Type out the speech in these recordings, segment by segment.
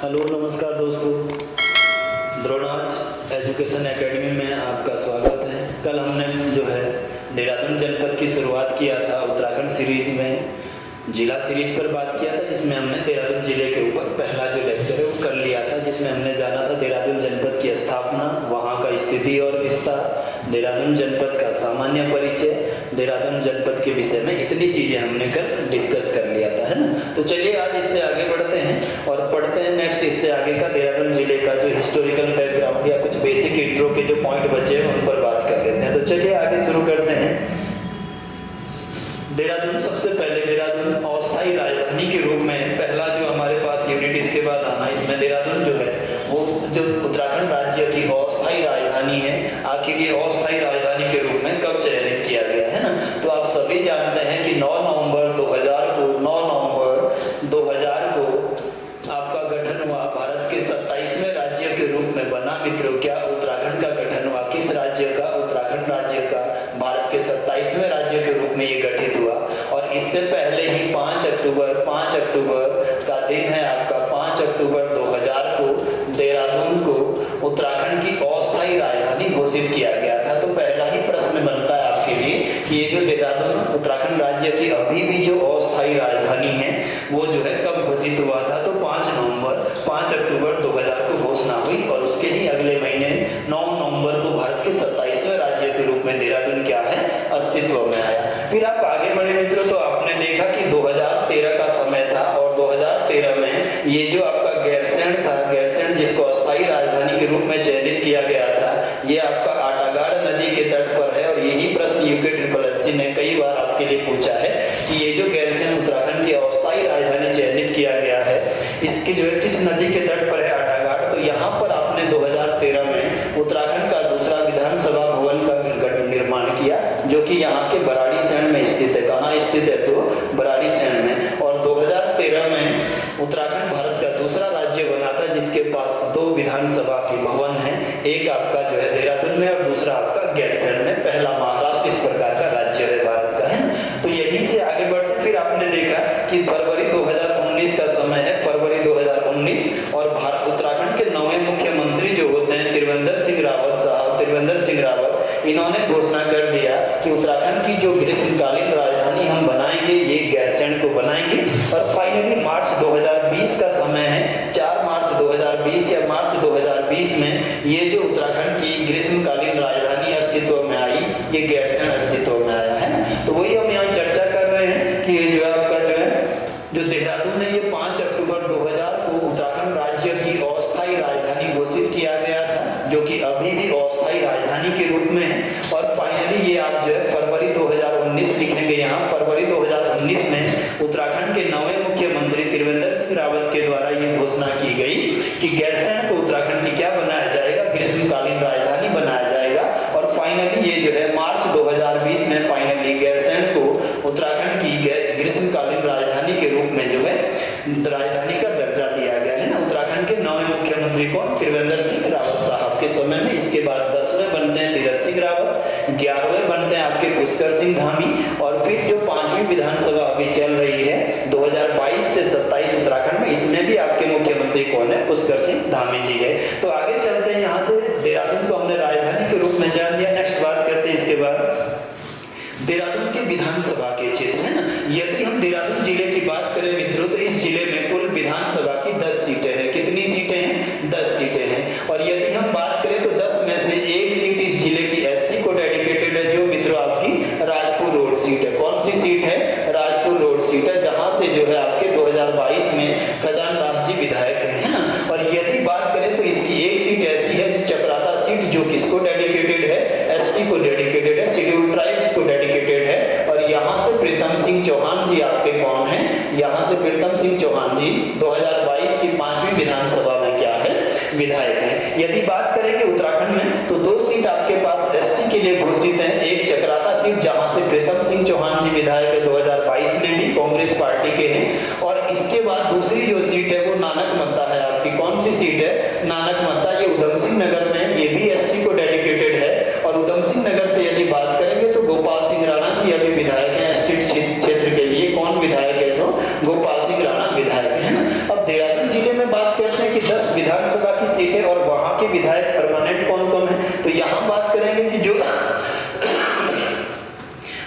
Hello नमस्कार दोस्तों, द्रोणाज education academy में आपका स्वागत है। कल हमने जो है देहरादून जनपद की शुरुआत किया था उत्तराखंड सीरीज में, जिला सीरीज पर बात किया था, जिसमें हमने देहरादून जिले के ऊपर पहला जो लेक्चर है वो कर लिया था, जिसमें हमने जाना था देहरादून जनपद की स्थापना, वहाँ का स्थिति और विस्तार, देहरादून जनपद का सामान्य परिचय, देहरादून जनपद के विषय में इतनी चीज़ें हमने कल डिस्कस कर लिया था, है ना। तो चलिए आज इससे आगे बढ़ते हैं और पढ़ते हैं नेक्स्ट इससे आगे का देहरादून जिले का जो हिस्टोरिकल बैकग्राउंड या कुछ बेसिक इंट्रो के जो पॉइंट बचे हैं उन पर बात कर लेते हैं। तो चलिए आगे शुरू करते हैं। देहरादून सबसे पहले देहरादून अस्थायी राजधानी के रूप में पहला जो हमारे पास यूनिट इसके बाद आना, इसमें देहरादून जो है वो जो उत्तराखंड राज्य की अस्थायी राजधानी है, आखिर ये अस्थायी राजधानी के रूप में कब चयनित किया गया है ना। तो आप सभी जानते हैं कि 9 नवंबर 2000 को आपका गठन हुआ, भारत के 27वें राज्य के रूप में बना। मित्रों, क्या उत्तराखंड का गठन हुआ? किस राज्य का? उत्तराखंड राज्य का भारत के 27वें राज्य के रूप में ये गठित हुआ। और इससे पहले ही 5 अक्टूबर का दिन है आपका, 5 अक्टूबर 2000 को देहरादून को उत्तराखंड की अस्थायी राजधानी घोषित किया गया था। तो पहला ही प्रश्न बनता है आपके लिए कि ये जो देहरादून उत्तराखंड राज्य की अभी भी जो अस्थायी राजधानी है वो जो है कब घोषित हुआ था? तो 5 अक्टूबर 2000 को घोषणा हुई और उसके ही अगले महीने 9 नवंबर को भारत के 27वें राज्य के रूप में देहरादून क्या है, अस्तित्व में आया। फिर आप आगे बढ़े मित्रों, तो आपने देखा कि 2013 का समय था और 2013 में ये जो आपका गैरसैंण था, गैरसैंण जिसको अस्थायी राजधानी के रूप में चयनित किया गया था, ये आपका आटागाड़ नदी के तट पर है। और यही प्रश्न यूके ने कई बार आपके लिए पूछा है कि ये जो गैरसैंण उत्तराखंड की अस्थायी राजधानी चयनित किया गया है, इसकी जो है किस नदी के तट पर है? आटागाड़। तो यहाँ पर आपने 2013 में उत्तराखंड का दूसरा विधानसभा भवन का निर्माण किया, जो कि यहाँ के बराड़ीसैंण में स्थित है। कहाँ स्थित है? तो बराड़ीसैंण में। और 2013 में उत्तराखंड भारत का दूसरा राज्य बना था जिसके पास 2 विधानसभा के भवन हैं, एक आपका जो है देहरादून में और दूसरा आपका गैरसैंण में। पहला महाराष्ट्र इस प्रकार का राज्य है भारत का, है। तो यहीं से आगे बढ़ते फिर आपने देखा कि फरवरी 2019 का समय है, फरवरी 2019, और भारत उत्तराखंड के नवे मुख्यमंत्री जो होते हैं त्रिवेंद्र सिंह रावत साहब, त्रिवेंद्र सिंह रावत, इन्होंने घोषणा कर दिया कि उत्तराखंड की जो ग्रीष्मकालीन राजधानी हम बनाएंगे ये गैरसैंण को बनाएंगे। और फाइनली मार्च 2020 का समय है, 4 मार्च 2020 या मार्च 2020 में ये जो उत्तराखंड की ग्रीष्मकालीन राजधानी अस्तित्व में आई, ये गैरसैंण अस्तित्व में आया है। तो वही हम यहाँ चर्चा कर रहे हैं कि ये जो आपका जो देहरादून है ये 5 अक्टूबर 2000 को उत्तराखंड राज्य की अस्थायी राजधानी घोषित किया गया था, जो कि अभी भी अस्थायी राजधानी के रूप में है। और फाइनली ये आप जो है फरवरी 2019 लिखेंगे यहाँ, फरवरी 2019 में उत्तराखंड के नवे मुख्यमंत्री त्रिवेंद्र सिंह रावत के द्वारा ये घोषणा की गई कि गैरसैंण को उत्तराखंड की क्या बनाया जाएगा, ग्रीष्मकालीन राजधानी बनाया जाएगा। और फाइनली ये जो है मार्च 2020 में फाइनली गैरसैंण को उत्तराखंड की ग्रीष्मकालीन राजधानी के रूप में जो है राजधानी का दर्जा दिया गया है ना। उत्तराखंड के नवे मुख्यमंत्री कौन? त्रिवेंद्र सिंह रावत साहब के समय में। इसके बाद 10वें बनते हैं तीरथ सिंह रावत, 11वें बनते हैं आपके पुष्कर सिंह धामी, और फिर जो 5वीं विधानसभा अभी चल रही है 2022 से 27 उत्तराखंड में, इसमें भी आपके मुख्यमंत्री कौन है? पुष्कर सिंह धामी जी है। तो आगे चलते हैं, यहाँ से देहरादून को हमने राजधानी के रूप में जान लिया। नेक्स्ट बात करते हैं इसके बाद देहरादून के विधानसभा के क्षेत्र, है ना। यदि हम देहरादून जिले की बात करें मित्रों, तो इस जिले में कुल विधानसभा की 10 सीटें हैं। कितनी सीटें हैं? 10 सीटें हैं। और यदि हम बात करें तो 10 में से 1 सीट इस जिले की एससी को डेडिकेटेड है, जो मित्रों आपकी राजपुर रोड सीट है। कौन सी सीट है? राजपुर रोड सीट है, जहां से जो है आपके 2022 में खजानदास जी विधायक है ना। और यदि बात करें तो इसकी 1 सीट ऐसी है चक्राता सीट, जो किसको डेडिकेटेड है? एसटी को डेडिकेटेड है, शेड्यूल्ड ट्राइब्स को डेडिकेटेड है। और यहाँ से प्रीतम सिंह चौहान जी आपके कौन है? यहाँ से प्रीतम सिंह चौहान जी 2022 की 5वीं विधानसभा में क्या है? विधायक हैं। यदि बात करें कि उत्तराखंड में, तो 2 सीट आपके पास एसटी के लिए घोषित है, एक चक्राता सीट जहां से प्रीतम सिंह चौहान जी विधायक है 2022 में भी कांग्रेस पार्टी के हैं। और इसके बाद दूसरी जो सीट है वो नानक मत्ता है आपकी। कौन सी सीट है? नानक मत्ता, ये उधम सिंह नगर में, ये भी एसटी को डेडिकेटेड है। और उधम सिंह नगर से यदि बात करेंगे तो गोपाल सिंह राणा जी अभी विधायक हैं एसटी क्षेत्र के लिए। कौन विधायक है? तो गोपाल सिंह राणा विधायक है ना। अब देहरादून जिले में बात करते हैं कि सीट है और वहां के विधायक परमानेंट कौन कौन है। तो यहाँ बात करेंगे कि जो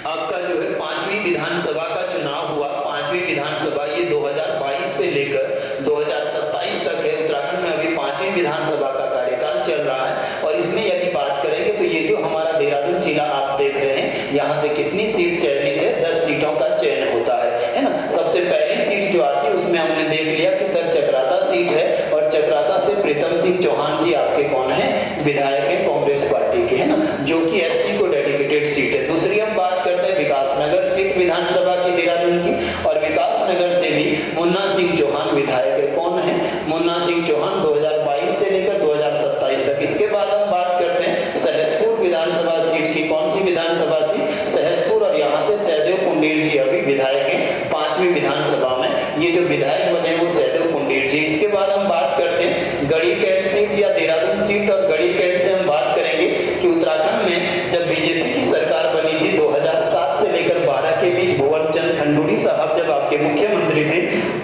आपका जो है 5वीं विधानसभा का चुनाव हुआ, 5वीं विधानसभा ये 2022 से लेकर 2027 तक है। उत्तराखंड में अभी 5वीं विधानसभा का कार्यकाल चल रहा है और इसमें यदि बात करेंगे तो ये जो हमारा देहरादून जिला आप देख रहे हैं, यहाँ से कितनी सीट चयनित है, 10 सीटों का चयन होता है ना। सबसे पहली सीट जो आती है उसमें हमने देख लिया कि सर चक्राता सीट है और चक्राता से प्रीतम सिंह चौहान जी आपके कौन है, विधायक है कांग्रेस पार्टी के, है ना, जो कि एसटी को डेडिकेटेड सीट है। दूसरी हम बात करते हैं विकासनगर सीट विधानसभा की देहरादून की, और विकासनगर से भी मुन्ना सिंह चौहान विधायक है। कौन है, मुन्ना सिंह चौहान 2022 से लेकर 2027 तक। इसके बाद हम बात करते हैं सहसपुर विधानसभा सीट की। कौन सी विधानसभा सीट, सहसपुर, और यहाँ से सहदेव पुंडीर जी अभी विधायक है 5वीं विधानसभा में। ये जो विधायक बने वो सहदेव पुंडीर जी। इसके बाद हम बात करते हैं गढ़ी कैंट सीट या देहरादून सीट, और गढ़ी कैंट से हम बात करेंगे कि उत्तराखंड में जब बीजेपी की सरकार बनी थी 2007 से लेकर 12 के बीच भुवन चंद खंडूरी साहब जब आपके मुख्यमंत्री थे,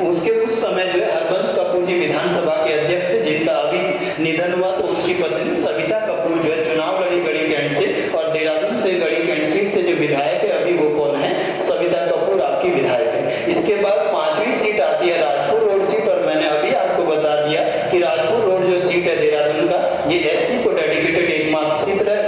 उसके उस समय जो है हरबंस कपूर जी विधानसभा के अध्यक्ष थे, जिनका अभी निधन हुआ, तो उनकी पत्नी सविता कपूर जो है चुनाव लड़ी गढ़ी कैंट से, और देहरादून से गढ़ी कैंट सीट से जो विधायक है अभी वो कौन है, सविता कपूर आपकी विधायक है। इसके बाद 5वीं सीट आती है राजपुर रोड सीट, और मैंने अभी आपको बता दिया कि राजपुर रोड जो सीट है देहरादून का, ये एससी को डेडिकेटेड एकमात्र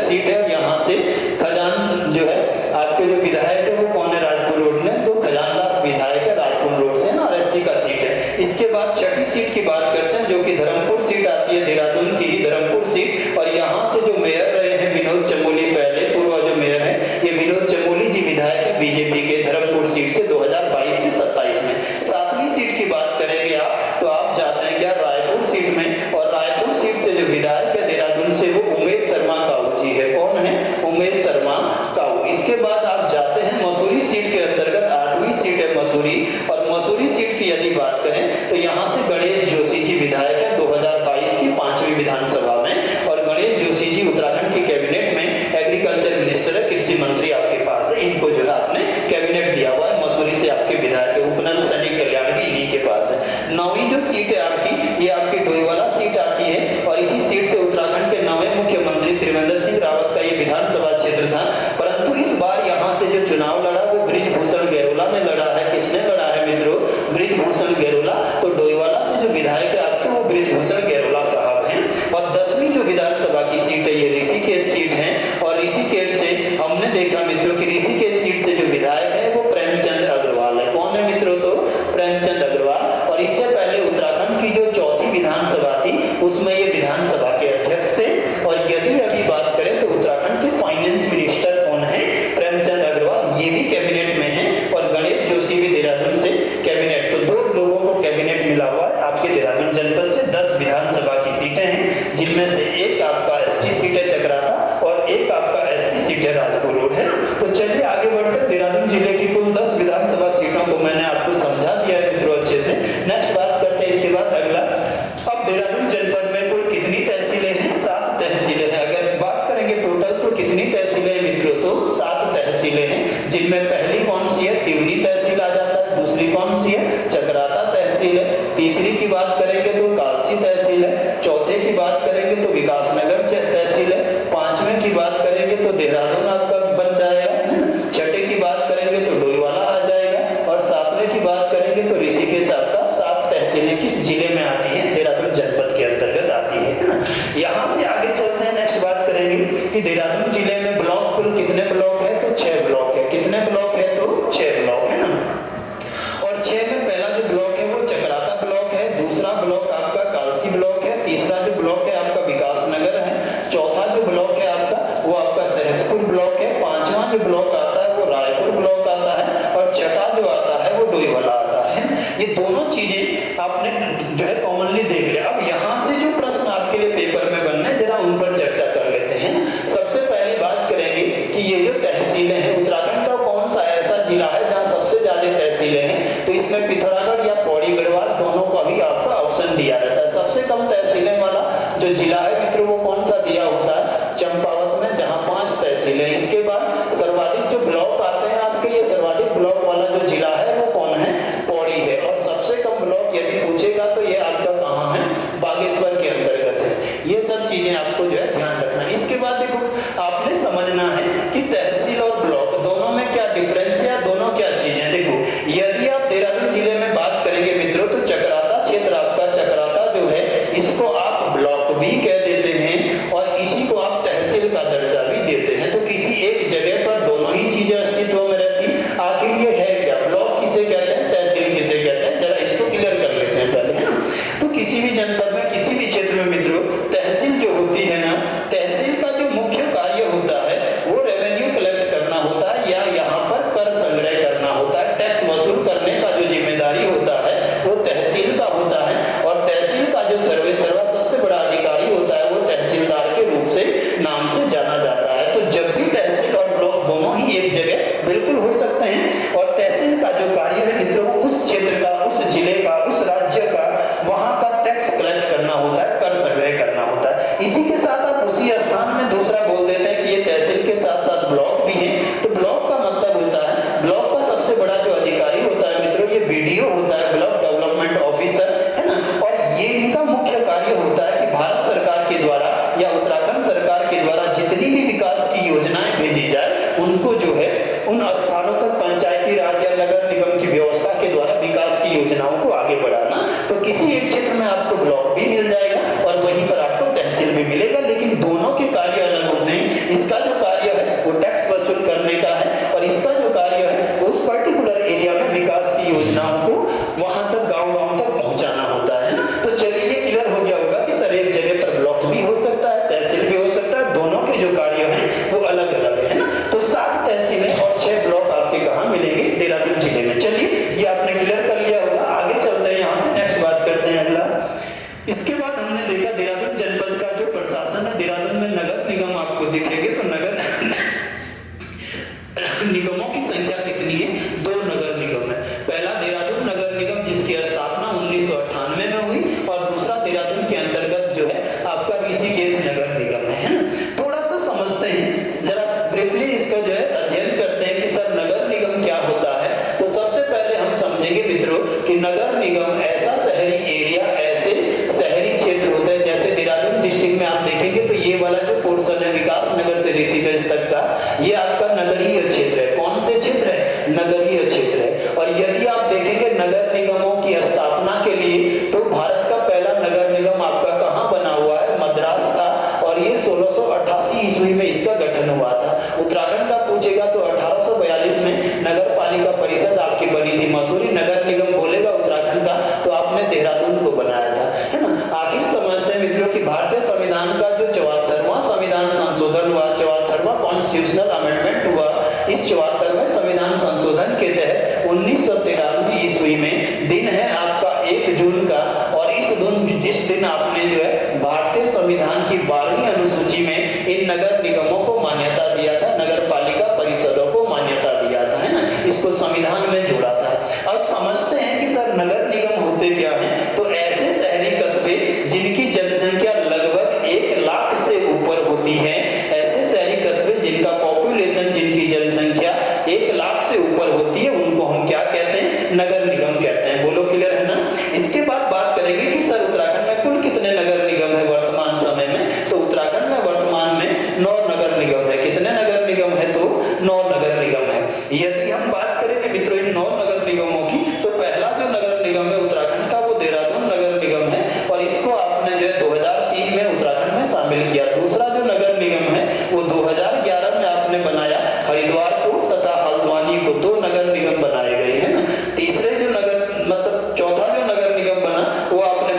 सीट है। और यहाँ से खजान जो है आपके जो विधायक है वो कौन है राजपुर रोड में, तो खजानदास विधायक है राजपुर रोड से ना, एससी का सीट है। इसके बाद 6ठी सीट की बात करते हैं जो कि धर्मपुर सीट आती है, देहरादून की ही धर्मपुर सीट, और यहाँ से जो मेयर रहे हैं विनोद चमोली, पहले पूर्व जो मेयर है ये विनोद चमोली जी विधायक है बीजेपी के धर्मपुर सीट से 2022 से 27 में। 7वीं सीट की बात करेंगे आप, तो आप जाते हैं क्या रायपुर सीट में, और रायपुर सीट से जो विधायक है देहरादून से वो उमेश शर्मा काऊ जी है। कौन है, उमेश शर्मा काऊ। इसके बाद आप जाते हैं मसूरी सीट के अंतर्गत, 8वीं सीट है मसूरी, और मसूरी सीट की यदि बात करें तो यहाँ से गणेश जोशी जी विधायक है 2022 की 5वीं विधानसभा में, और गणेश जोशी जी उत्तराखंड की कैबिनेट में एग्रीकल्चर मिनिस्टर है, कृषि मंत्री आपके पास है, इनको जो है आपने कैबिनेट दिया हुआ है, मसूरी से आपके विधायक है, उपनंद सैनिक कल्याण भी इन्हीं के पास है। 9वीं जो सीट है आपकी, ये आपकी डोईवाला सीट आती है, और इसी सीट से उत्तराखंड के 9वें मुख्यमंत्री त्रिवेंद्र सिंह रावत का ये विधानसभा क्षेत्र था, परंतु इस बार यहाँ से जो चुनाव लड़ा वो बृजभूषण गैरोला ने लड़ा है। किसने लड़ा है मित्रों, बृजभूषण गैरोला। तो डोईवाला से जो विधायक है आपके वो बृजभूषण गैरोला साहब हैं। और 10वीं जो विधानसभा की सीट है ये ऋषिकेश सीट है, और ऋषिकेश से हमने देखा मित्रों की ऋषिकेश सीट से जो विधायक है वो प्रेमचंद अग्रवाल है। कौन है मित्रों, तो प्रेमचंद अग्रवाल। और इससे पहले उत्तराखंड की जो 4थी विधानसभा थी उसमें ये विधानसभा के अध्यक्ष थे। और यदि अभी बात करें तो उत्तराखंड के फाइनेंस मिनिस्टर कौन है, प्रेमचंद अग्रवाल, ये भी कैबिनेट में है, और गणेश जोशी भी देहरादून से कैबिनेट। तो 2 लोगों को कैबिनेट मिला हुआ है आपके देहरादून जनपद से। 10 विधानसभा की सीटें हैं, जिनमें से एक आपका एसटी सीट है चक्राता, और एक आपका एससी सीट है राजपुर रोड है। तो चलिए आगे बढ़कर देहरादून जिले की कुल 10 विधानसभा सीटों को मैंने आपको समझा दिया है मित्रों अच्छे से। नेक्स्ट बात करते हैं इसके बाद अगला, अब देहरादून जनपद में कुल कितनी तहसीलें हैं, 7 तहसीलें हैं। अगर बात करेंगे टोटल तो कितनी तहसीलें हैं मित्रों, तो 7 तहसीलें हैं, जिनमें पहली कौन सी है, तिवनी तहसील आ जाता है, दूसरी कौन सी है, चक्राता तहसील है, तीसरी की बात करेंगे तो कालसी तहसील है, चौथे की बात करेंगे तो विकासनगर तहसील है, 5वें की बात करेंगे तो देहरादून आपका बन जाएगा, 6ठे की बात करेंगे तो डोईवाला आ जाएगा, और 7वें की बात करेंगे तो ऋषिकेश आपका। 7 तहसीलें किस जिले में आती हैं, देहरादून जनपद के अंतर्गत आती है ना। यहाँ से आगे चलते हैं, नेक्स्ट बात करेंगे कि देहरादून जिले में ब्लॉक कुल कितने ब्लॉक है, तो 6 ब्लॉक है। कितने ब्लॉक है, तो 6 ब्लॉक है ना। और 6 में पहला जो ब्लॉक है वो चक्राता ब्लॉक है, दूसरा ब्लॉक आपका कालसी ब्लॉक है, तीसरा जो ब्लॉक है आपका विकासनगर है, चौथा जो ब्लॉक है आपका वो आपका सहसपुर ब्लॉक है, 5वां जो ब्लॉक आता है वो रायपुर ब्लॉक आता है, और छठा जो आता है वो डोईवाला आता है। ये दोनों चीजें आपने जो है कॉमनली देख लिया। अब यहाँ से जो प्रश्न आपके लिए पेपर में बनने जरा उन पर चर्चा कर लेते हैं। सबसे पहले बात करेंगे कि ये जो तहसीलें हैं, उत्तराखंड का कौन सा ऐसा जिला है जहाँ सबसे ज्यादा तहसीलें हैं, तो इसमें पिथौरागढ़ या पौड़ी गढ़वाल दोनों का भी आपका ऑप्शन दिया रहता है। सबसे कम तहसीलें वाला जो जिला है मित्रों वो कौन सा दिया होता है, चंपावत में, जहाँ 5 तहसीलें। इसके बाद सर्वाधिक जो ब्लॉक आते हैं आपके, ये सर्वाधिक ब्लॉक वाला जो जिला है वो कौन है, पौड़ी है। और सबसे कम ब्लॉक यदि पूछेगा तो ये आपका कहाँ है, बागेश्वर आपको जो है ध्यान रखना है। इसके बाद देखो आपने समझना है कि तहसील और ब्लॉक दोनों में क्या डिफरेंस है, दोनों क्या चीजें। देखो यदि आप देहरादून जिले में बात करेंगे मित्रों तो चकराता क्षेत्र आपका, चकराता जो है इसको आप ब्लॉक भी कह देते हैं और इसी को आप तहसील का दर्जा भी देते हैं। तो किसी एक जगह पर दोनों ही चीजें अस्तित्व में रहती। आखिर ये है क्या, ब्लॉक किसे कहते हैं, तहसील किसे कहते हैं, जरा इसको क्लियर कर लेते हैं पहले, है ना। तो किसी भी जनपद में, किसी भी क्षेत्र में मित्रों तहसील जो होती है ना, तहसील का जो मुख्य कार्य होता है वो रेवेन्यू कलेक्ट करना होता है या यहाँ पर कर संग्रह करना होता है। टैक्स वसूल करने का जो जिम्मेदारी होता है वो तहसील का होता है और तहसील का जो सर्वे सर्वा सबसे बड़ा अधिकारी होता है वो तहसीलदार के रूप से नाम से जाना जाता है। तो जब भी तहसील और ब्लॉक दोनों ही एक जगह बिल्कुल हो सकते हैं और तहसील का जो कार्य है मित्रों उस क्षेत्र का, उस जिले का, उस राज्य का, वहां का टैक्स कलेक्ट करना होता है, कर संग्रह करना होता है। इसी के साथ आप उसी स्थान में दूसरा बोल देते हैं कि ये तहसील के साथ साथ ब्लॉक भी है। तो ब्लॉक का मतलब होता है, ब्लॉक का सबसे बड़ा जो अधिकारी होता है मित्रों ये बीडीओ होता है, ब्लॉक डेवलपमेंट ऑफिसर, है ना। और ये इनका मुख्य कार्य होता है कि भारत सरकार के द्वारा या उत्तराखंड सरकार के द्वारा जितनी भी विकास की योजनाएं भेजी जाए उनको जो है उन स्थानों तक पंचायती राज या नगर निगम की व्यवस्था के द्वारा विकास की योजनाओं को आगे बढ़ाना। तो किसी एक क्षेत्र में आपको ब्लॉक भी मिल जाएगा और वहीं पर आपको तहसील भी मिलेगा, लेकिन दोनों के कार्य अलग होते हैं। इसका जो कार्य है वो टैक्स वसूल करने का है और इसका जो कार्य है वो उस पर्टिकुलर एरिया में विकास की योजनाओं को वहां तक, गाँव तक पहुंचाना होता है। तो चलिए ये क्लियर हो गया होगा कि सर एक जगह पर ब्लॉक भी हो सकता है, तहसील भी हो सकता है, दोनों के जो कार्य है वो अलग अलग है ना। तो 7 तहसीलें और 6 ब्लॉक आपके कहाँ मिलेंगे, देहरादून जिले में। चलिए ये आपने क्लियर कर लिया होगा, आगे चलते हैं, यहाँ से नेक्स्ट बात करते हैं अगला। इसके बाद हमने देखा देहरादून जनपद का जो प्रशासन है, देहरादून में नगर निगम आपको दिखेंगे। तो नगर निगमों की संख्या कितनी है, 2 नगर निगम है। पहला देहरादून नगर निगम जिसकी स्थापना 1998 में हुई और दूसरा देहरादून के अंतर्गत जो है आपका ऋषिकेश नगर निगम है ना। थोड़ा सा समझते हैं, जरा ब्रीफली इसका जो है अध्ययन करते हैं कि सर नगर निगम क्या होता है। तो सबसे पहले हम समझेंगे मित्रों कि नगर निगम ऐसा शहरी एरिया, ऐसे शहरी क्षेत्र होता है, जैसे देहरादून डिस्ट्रिक्ट में आप देखेंगे तो ये वाला जो पोर्शन है विकास नगर से ऋषिकेश तक का, ये आपका नगरीय क्षेत्र है। कौन से क्षेत्र है, नगरीय क्षेत्र है। और यदि आप देखेंगे नगर निगमों की स्थापना के लिए तो भारत का पहला नगर निगम आपका कहाँ बना हुआ है, मद्रास था और ये 1688 ईस्वी में इसका गठन हुआ था। उत्तराखंड का पूछेगा तो 1842 में नगर पालिका परिषद आपकी बनी थी। मसूरी नगर निगम बोलेगा उत्तराखंड का तो आपने देहरादून को बनाया था, है ना। आखिर समझते हैं मित्रों कि भारतीय संविधान का जो 74वां संविधान संशोधन हुआ, 74वां कॉन्स्टिट्यूशनल अमेंडमेंट हुआ, इस 74वें संविधान संशोधन के तहत 1993 ईस्वी में दिन है आपका 1 जून का और इस दिन आपने जो है भारतीय संविधान की 12वीं अनुसूची में इन नगर निगमों को मान्यता दिया था, नगर पालिका परिषदों को मान्यता दिया था, है ना। इसको संविधान में जोड़ा था। अब समझते हैं कि सर नगर निगम होते क्या हैं। तो ऐसे शहरी कस्बे जिनकी जनसंख्या लगभग 1 लाख से ऊपर होती है, ऐसे शहरी कस्बे जिनका पॉपुलेशन, जिनकी जनसंख्या 1 लाख से ऊपर होती है, उनको हम क्या कहते हैं, नगर निगम कहते हैं। बोलो क्लियर है ना। इसके बाद बात करेंगे कि सर उत्तराखंड में कुल कितने नगर निगम है वर्तमान समय में। तो उत्तराखंड में वर्तमान में 9 नगर निगम है। कितने नगर निगम है, तो 9 नगर निगम है। यदि हम बात करेंगे मित्रों इन 9 नगर निगमों की तो पहला जो नगर निगम है उत्तराखंड का वो देहरादून नगर निगम है और इसको आपने जो है 2003 में उत्तराखंड में शामिल किया। दूसरा जो नगर निगम है वो 2011 में आपने बनाया, हरिद्वार को तथा हल्द्वानी को 2 नगर निगम बनाए गए, है ना। तीसरे जो नगर मतलब चौथा जो नगर निगम बना वो आपने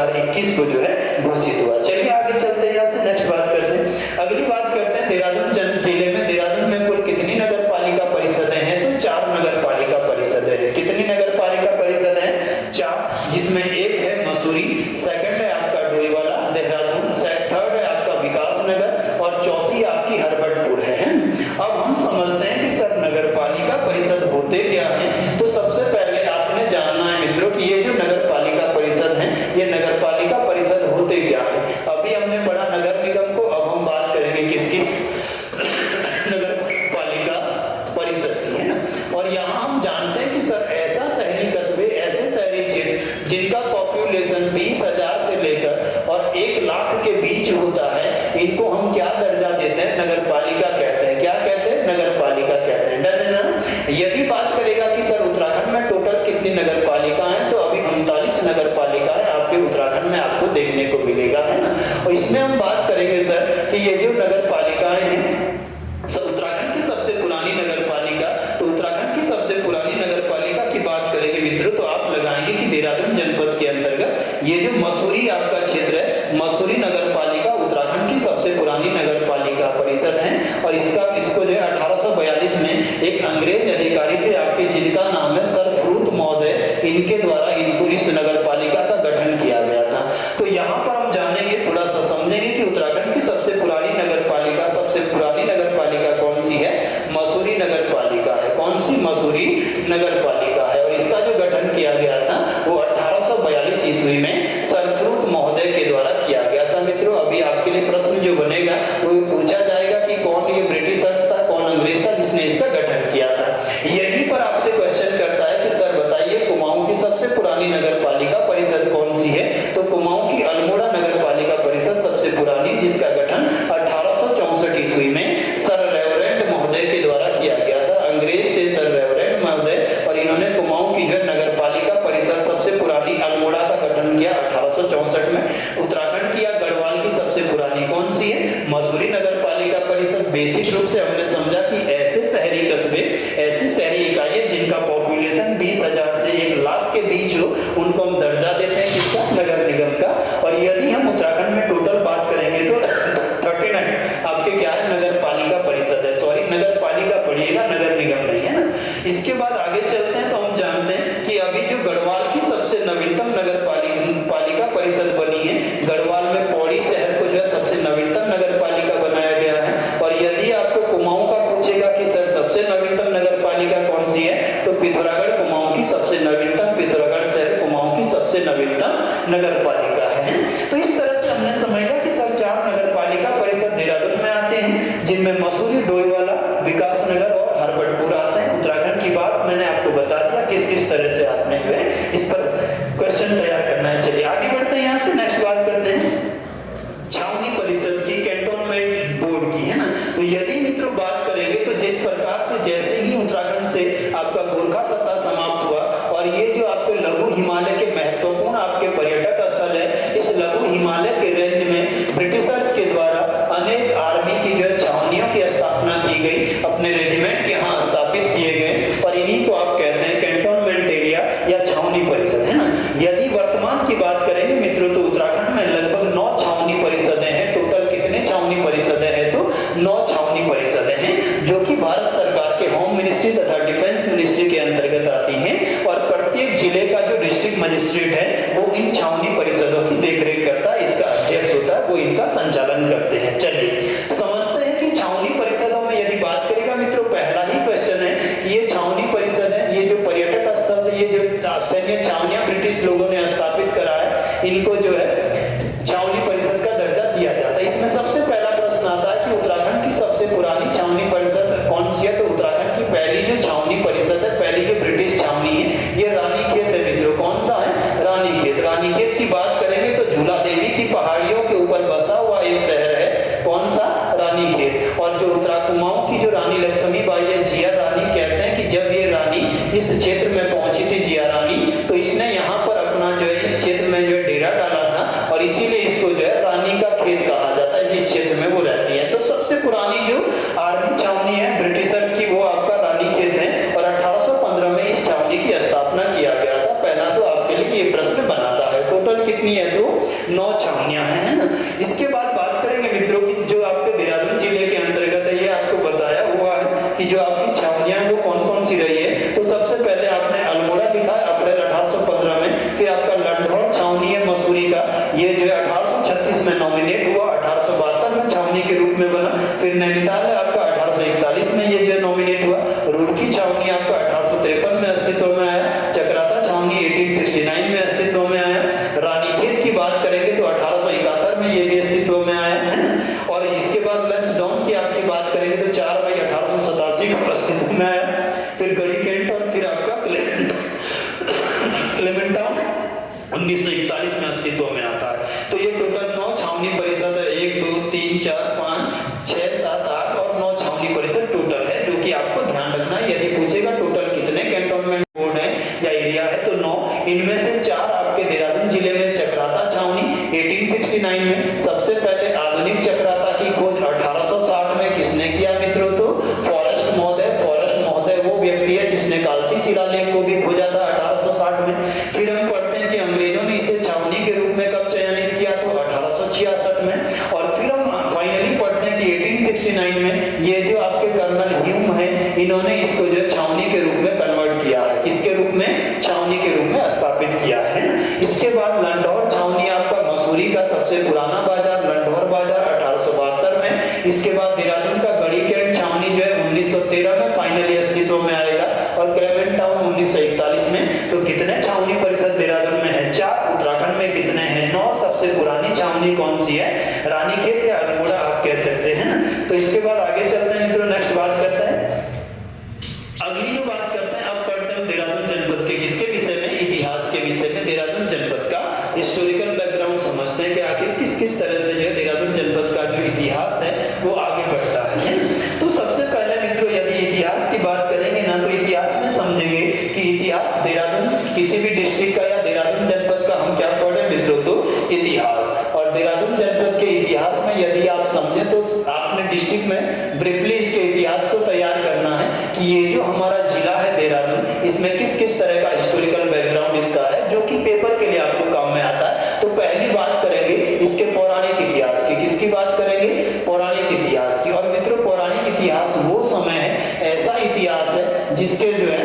2021 को जो है घोषित हुआ। चलिए आगे चलते हैं, यहाँ से नेक्स्ट बात करते हैं। अगली बात करते हैं देहरादून जिले में। देहरादून में कुल कितनी नगर पालिका परिषदें हैं? तो 4 नगर पालिका परिषदें हैं। कितनी नगर पालिका परिषद है? 4, जिसमें एक है मसूरी, सेकंड है आपका डोईवाला देहरादून, थर्ड है आपका विकास नगर और चौथी आपकी हरबटपुर है। अब हम समझते हैं कि सर नगर पालिका परिषद होते क्या हैं। तो सबसे पहले आपने जानना है मित्रों कि ये जो नगर पालिका परिषद है, ये नगर पालिका परिषद होते क्या है। अभी हमने पढ़ा नगर निगम को, अब हम बात करेंगे किसकी? नगर पालिका परिषद की, है ना। और यहाँ हम जानते हैं कि सर ऐसा शहरी कस्बे, ऐसे शहरी क्षेत्र जिनका पॉपुलेशन 20,000 से लेकर और 1 लाख के बीच होता है, इनको हम क्या दर्जा देते हैं? नगर पालिका कहते हैं। क्या कहते हैं? नगर पालिका कहते हैं। डन है ना। यदि बात करेगा कि सर उत्तराखंड में टोटल कितनी नगर पालिका है, तो अभी 39 नगर पालिका है आपके उत्तराखंड में आपको देखने को मिलेगा, है ना। और इसमें हम बात करेंगे सर कि ये जो नगर पालिकाएं हैं, उत्तराखंड की सबसे पुरानी नगर पालिका, तो उत्तराखंड की सबसे पुरानी नगर पालिका की बात करेंगे मित्रों, तो आप लगाएंगे कि देहरादून जनपद के अंतर्गत ये जो मसूरी आपका क्षेत्र है, मसूरी नगर पालिका उत्तराखंड की सबसे पुरानी नगर पालिका परिषद है। और इसको जो है 1842 में एक अंग्रेज अधिकारी थे आपके, जिनका नाम है सर फ्रूट महोदय, इनके द्वारा इनको इस नगर पालिका का गठन किया गया था। तो यहाँ पर हम जानेंगे, थोड़ा सा समझेंगे कि उत्तराखंड की सबसे पुरानी नगर पालिका, सबसे पुरानी नगर पालिका कौन सी है? मसूरी नगर पालिका है। कौन सी? मसूरी नगर पालिका है। और इसका जो गठन किया गया था वो 1842 ईस्वी में सर फ्रूट महोदय के द्वारा किया गया था। मित्रों अभी आपके लिए प्रश्न जो बनेगा वो पूछा जाएगा कि कौन ये ब्रिटिशर्स था, कौन अंग्रेज था जिसने इसका गठन किया था। यहीं पर आपसे क्वेश्चन करता है कि सर बताइए कुमाऊं की सबसे पुरानी नगर पालिका परिषद कौन सी है? तो कुमाऊं की अल्मोड़ा नगर पालिका परिषद सबसे पुरानी, जिसका गठन 1864 ईस्वी में सर रेवरेंट महोदय के द्वारा किया गया था। अंग्रेज थे सर रेवरेंट महोदय, और इन्होंने कुमाऊं की जो नगर पालिका परिषद सबसे पुरानी अल्मोड़ा का गठन किया 1864 में। उत्तराखंड की या गढ़वाल की सबसे पुरानी कौन सी है? मसूरी नगर पालिका परिषद। बेसिक रूप से हमने समझा कि ऐसे शहरी कस्बे, ऐसी शहरी इकाइयां जिनका पॉपुलेशन 20,000 से 1 लाख के बीच हो, उनको हम दर्जा देते हैं किसका? नगर निगम का। और यदि हम उत्तराखंड में टोटल बात करेंगे तो 39 आपके क्या है? नगर पालिका परिषद है। सॉरी, नगर पालिका पढ़िएगा, नगर निगम नहीं, है ना। इसके बाद आगे चलते हैं तो हम जानते हैं कि अभी जो गढ़वाल की सबसे नवीनतम नगर पालिका परिषद बनी है, गढ़वाल में पौड़ी शहर को जो है सबसे नवीनतम नगर पालिका बनाया गया है। और यदि आपको कुमाऊं का पूछेगा कि सर सबसे नवीनतम नगर पालिका कौन सी है, तो पिथौरागढ़ कुमाऊं की सबसे नवीनतम, पिथौरागढ़ शहर कुमाऊं की सबसे नवीनतम नगर पालिका है। तो इस तरह से हमने समझा कि सर 4 नगर पालिका परिषद देहरादून में आते हैं, जिनमें मसूरी, डोईवाला, विकास नगर और हरबटपुर आते हैं। उत्तराखंड की बात मैंने आपको बता दिया किस किस तरह से आपने जो है इस पर क्वेश्चन तैयार करना है। चलिए आगे बढ़ते हैं, यहाँ से नेक्स्ट बात करते हैं छावनी परिषद की, कैंटोनमेंट बोर्ड की, है ना। तो यदि मित्रों बात करेंगे तो जिस प्रकार से जैसे ही उत्तराखंड से आपका गोरखा सत्ता समाप्त हुआ और ये जो आपके लघु हिमालय के महत्वपूर्ण आपके पर्यटक स्थल है, इस लघु हिमालय के रेंज में ब्रिटिशर्स के द्वारा अनेक आर्मी की जो छावनियों की स्थापना की गई, अपने रेजिमेंट यहाँ स्थापित किए गए, और इन्हीं को आप कहते हैं कैंटोनमेंट एरिया या छावनी परिषद, है ना। यदि वर्तमान की बात करेंगे तो 9 छावनियां हैं, है ना। इसके बाद बात करेंगे मित्रों की जो आपके देहरादून जिले के अंतर्गत है, ये आपको बताया हुआ है कि जो आपकी छावनियां वो कौन कौन सी रही है। तो सबसे पहले आपने अल्मोड़ा लिखा है अप्रैल 1815 में, फिर आपका लंढौर छावनी है मसूरी का, ये जो है 1836 में नॉमिनेट हुआ, 1872 में छावनी के रूप में बना, फिर नैनीताल है आपका 1841 में ये जो नॉमिनेट हुआ, रुड़की छावनी आपका 1853 में अस्तित्व में आया, चक्राता छावनी 1869 में अस्तित्व में आया, रानीखेत की बात करेंगे तो 1871 में ये भी अस्तित्व में आया है। और इसके बाद लंसडाउन की आपकी बात करेंगे तो 4 मई 1887 को अस्तित्व में आया, फिर गढ़ी कैंट और फिर आपका क्लेमेंटाउन 1941 में अस्तित्व में आता है। तो ये टोटल 9 छावनी परिषद है, 1 2 3 4 5 6 7 8 और 9 छावनी परिषद टोटल है, जो कि आपको ध्यान रखना है। यदि पूछेगा टोटल कितने कैंटोनमेंट बोर्ड है या एरिया है तो 9, इनमें से 4 आपके देहरादून जिले में चक्राता छावनी 1869 में, सबसे पहले आधुनिक चक्राता की खोज 1860 में किसने किया मित्रों, तो फॉरेस्ट महोदय वो व्यक्ति है जिसने कालसी शिलालेख को भी खोजा था 1860 में। फिर हम पढ़ते हैं कि अंग्रेजों ने इसे छावनी के रूप में कब चयनित किया, तो 1866 में। और फिर हम फाइनली पढ़ते हैं कि 1869 में ये जो आपके कर्नल ह्यूम है, इन्होंने इसको जो छावनी के रूप में कन्वर्ट किया है, किसके रूप में, छावनी के रूप में स्थापित किया है। इसके बाद लंढौर छावनी आपका मसूरी का सबसे पुराना बाजार, लंढौर बाजार 1872 में। इसके बाद देहरादून का गढ़ी कैंट छावनी जो है 1913 में फाइनली अस्तित्व में आएगा, और क्लेमेंटाउन 1941 में। तो कितने छावनी परिषद देहरादून में है, 4। उत्तराखंड में कितने हैं, 9। सबसे पुरानी छावनी कौन सी है, रानीखेत या अल्मोड़ा आप कह सकते हैं ना। तो इसके बाद आगे चलते हैं मित्रों, नेक्स्ट बात करते हैं, अगली जो बात करते हैं, अब पढ़ते हैं देहरादून जनपद के किसके विषय में, इतिहास के विषय में। देहरादून जनपद का हिस्टोरिकल बैकग्राउंड समझते हैं कि आखिर किस किस तरह से जो है देहरादून जनपद का जो इतिहास है वो आगे बढ़ता है। तो सबसे पहले मित्रों यदि इतिहास की बात करेंगे ना, तो इतिहास में समझेंगे कि इतिहास देहरादून किसी भी डिस्ट्रिक्ट का या देहरादून जनपद का हम क्या पढ़े मित्रों, तो इतिहास। और देहरादून जनपद के इतिहास में यदि आप समझें तो आपने डिस्ट्रिक्ट में ब्रीफली इसके इतिहास को तैयार करना है कि ये जो हमारा जिला है देहरादून, इसमें किस किस तरह का हिस्टोरिकल बैकग्राउंड इसका है, जो कि पेपर के लिए आपको काम में आता है। तो पहली बात करेंगे इसके पौराणिक इतिहास की, किसकी बात करेंगे, पौराणिक इतिहास की। और मित्रों पौराणिक इतिहास वो समय है, ऐसा इतिहास है जिसके जो है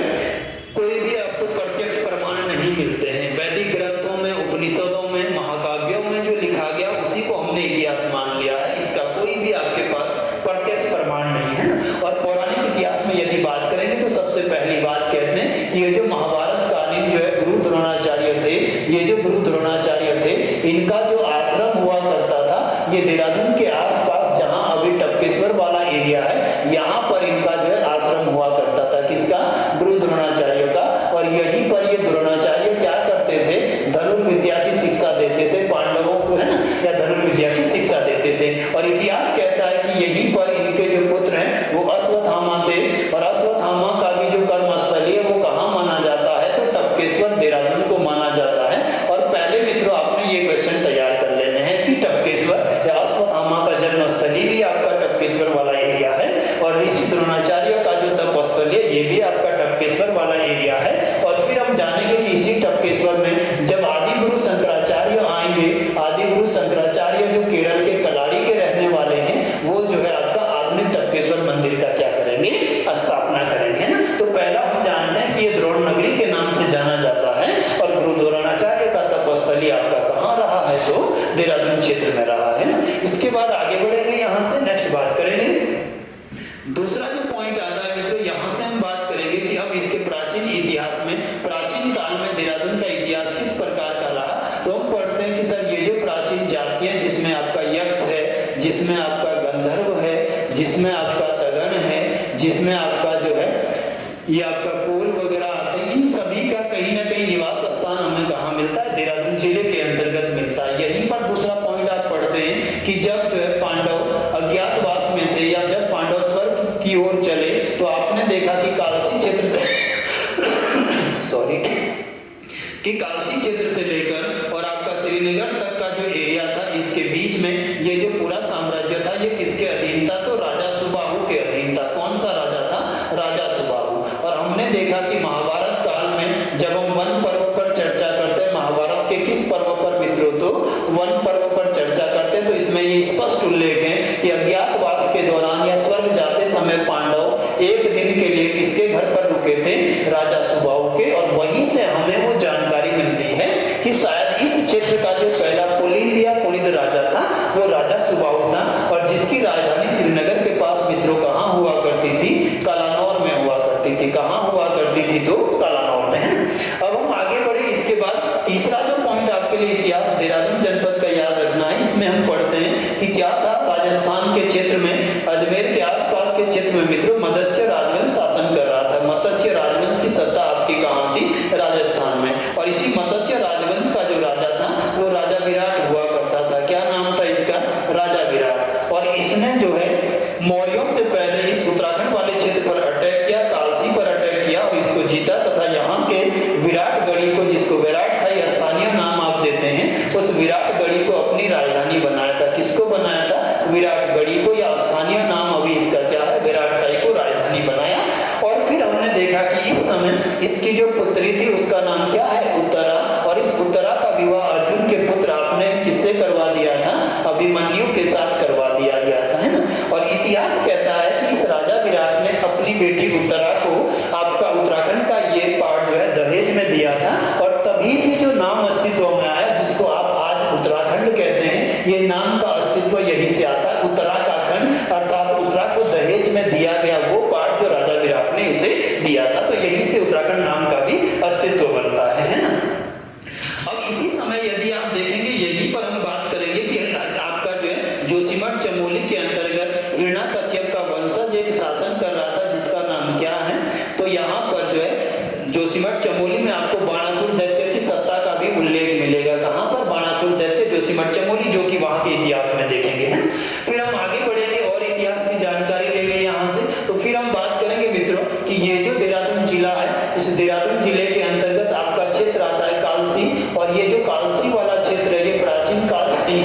कोई भी आपको प्रत्यक्ष प्रमाण नहीं मिलते हैं। वैदिक ग्रंथों में, उपनिषदों में, महाकाव्यों में जो लिखा गया उसी को हमने इतिहास मान लिया है, इसका कोई भी आपके पास प्रत्यक्ष प्रमाण नहीं है। और पौराणिक इतिहास में यदि बात करेंगे तो सबसे पहली बात कहते हैं कि ये जो महाभारत कालीन जो है गुरु द्रोणाचार्य थे, ये जो गुरु द्रोणाचार्य थे, इनका जो आश्रम हुआ करता था ये देहरादून के आसपास, जहां अभी टपकेश्वर वाला एरिया है, यहाँ पर इनका जो है आश्रम हुआ करता था, किसका, गुरु द्रोणाचार्य का। और यहीं पर ये द्रोणाचार्य क्या करते थे, धनुर्विद्या की शिक्षा देते थे पांडवों को, है ना, या धनुर्विद्या की शिक्षा देते थे। और इतिहास कहता है कि यहीं पर इनके जो पुत्र हैं वो अश्वत्थामा थे, और अश्वत्थामा का भी जो कर्मस्थली है वो कहाँ माना जाता है, तो टपकेश्वर देहरादून को माना जाता है। और पहले मित्रों आपने ये क्वेश्चन तैयार कर लेने हैं कि टपकेश्वर या अश्वत्थामा का जन्मस्थली भी आपका टपकेश्वर वाला एरिया है, और ऋषि द्रोणाचार्य का जो तपस्थली है ये भी आपका टपकेश्वर वाला एरिया है। और फिर हम जानेंगे कि इसी टपकेश्वर में जब आदि गुरु शंकराचार्य आएंगे, आदि गुरु शंकराचार्य जो केरल के कलाड़ी के रहने वाले हैं, वो जो है आपका आधुनिक टपकेश्वर मंदिर का क्या करेंगे, स्थापना करेंगे ना। तो पहला हम जानते हैं कि ये द्रोण नगरी के नाम से जाना जाता है, और गुरु द्रोणाचार्य का तपस्थली आपका कहाँ रहा है, तो देहरादून क्षेत्र में रहा है ना। इसके बाद आगे बढ़ेंगे, यहाँ से नेक्स्ट बात करेंगे। दूसरा जो पॉइंट आता है मित्रों, यहाँ से हम बात करेंगे कि अब इसके प्राचीन इतिहास में, प्राचीन काल में देहरादून का इतिहास किस प्रकार का रहा। तो हम पढ़ते हैं कि सर ये जो प्राचीन जातियां, जिसमें आपका यक्ष है, जिसमें आपका गंधर्व है, जिसमें आपका तगन है, जिसमें आपका जो है ये आपका कोल वगैरह आते हैं, इन सभी का कहीं ना कहीं निवास स्थान हमें कहाँ मिलता है, देहरादून जिले के अंतर्गत मिलता है। यहीं पर दूसरा पॉइंट आप पढ़ते हैं कि जब जो है पांडव अज्ञातवास में थे, या जब पांडव स्वर्ग की ओर चले, तो आपने देखा कि कालसी क्षेत्र से कि कालसी क्षेत्र से लेकर और आपका श्रीनगर तक का जो एरिया था, इसके बीच में ये जो पूरा साम्राज्य था ये किसके अधीन था, तो राजा सुबाहु के अधीन था। कौन सा राजा था, राजा सुबाहु। और हमने देखा कि महाभारत काल में जब हम वन पर्व पर चर्चा करते हैं, महाभारत के किस पर्व पर मित्रों, तो वन पर्व पर चर्चा करते हैं तो इसमें ये स्पष्ट उल्लेख है कि अज्ञातवास के दौरान या स्वर्ग जाते समय पांडव एक दिन के लिए किसके घर पर रुके थे? राजा सुबाहु के। और वहीं से हमें वो जानकारी मिलती है कि शायद इस क्षेत्र का जो पहला कुलीन या कुलिद राजा था वो राजा सुबाहु था, और जिसकी राजधानी श्रीनगर के पास मित्रों कहाँ हुआ करती थी? कलानौर में हुआ करती थी। कहाँ हुआ करती थी? तो कलानौर में। अब हम आगे बढ़े। इसके बाद तीसरा जो पॉइंट आपके लिए इतिहास देहरादून जनपद का याद रखना है। इसमें हम पढ़ते हैं कि क्या था? राजस्थान के क्षेत्र में, अजमेर के आसपास के क्षेत्र में मित्रों मत्स्य राजवंश शासन कर रहा था। मत्स्य राजवंश की सत्ता आपकी कहाँ थी? राजस्थान में। और इसी मत्स्य राजवंश का जो राजा था वो राजा विराट हुआ करता था। क्या नाम था इसका? राजा विराट। और इसने जो है मौर्यों से पहले इस उत्तराखंड वाले क्षेत्र पर अटैक किया, कालसी पर अटैक किया और इसको जीता, तथा यहाँ के विराटगढ़ी को, जिसको विराट था ये स्थानीय नाम आप देते हैं, उस विराटगढ़ी को अपनी राजधानी बनाया था। किसको बनाया था? विराटगढ़ी को, या स्थानीय नाम अभी इसका क्या है? विराटगढ़ी को राजधानी बनाया। और फिर हमने देखा कि इस समय इसकी जो पुत्री थी उसका नाम क्या है? उत्तरा। और इस उत्तरा का विवाह अर्जुन के पुत्र आपने किससे करवा दिया था? अभिमन्यु के साथ करवा दिया गया था, है ना। और इतिहास कहता है कि इस राजा विराट ने अपनी बेटी उत्तरा को आपका उत्तराखंड का ये पार्ट जो है दहेज में दिया था, और तभी से जो नाम अस्तित्व में आया जिसको आप आज उत्तराखंड कहते हैं, ये नाम का अस्तित्व यही से आता है। उत्तरा का खंड अर्थात उत्तरा को दहेज में दिया गया वो पार्ट जो राजा विराट ने उसे दिया था, तो यही से उत्तराखंड नाम का भी अस्तित्व बनता है ना। अब इसी समय यदि आप देखेंगे, यहीं पर हम बात करेंगे कि आपका जो है जोशीमठ चमोली के अंतर्गत हिरण्याकश्यप का वंशज एक शासन कर रहा था जिसका नाम क्या है? तो यहाँ पर जो है जोशीमठ चमोली में आपको बाणासुर दैत्य की सत्ता का भी उल्लेख मिलेगा। कहाँ पर? बाणासुर दैत्य जोशीमठ चमोली, जो कि वहां के इतिहास में देखेंगे। फिर हम आगे बढ़ेंगे और इतिहास की जानकारी लेंगे यहाँ से। तो फिर हम बात करेंगे मित्रों कि ये जो देहरादून जिला है, इस देहरादून जिले के अंतर्गत आपका क्षेत्र आता है कालसी, और ये जो कालसी वाला क्षेत्र है ये प्राचीन काल से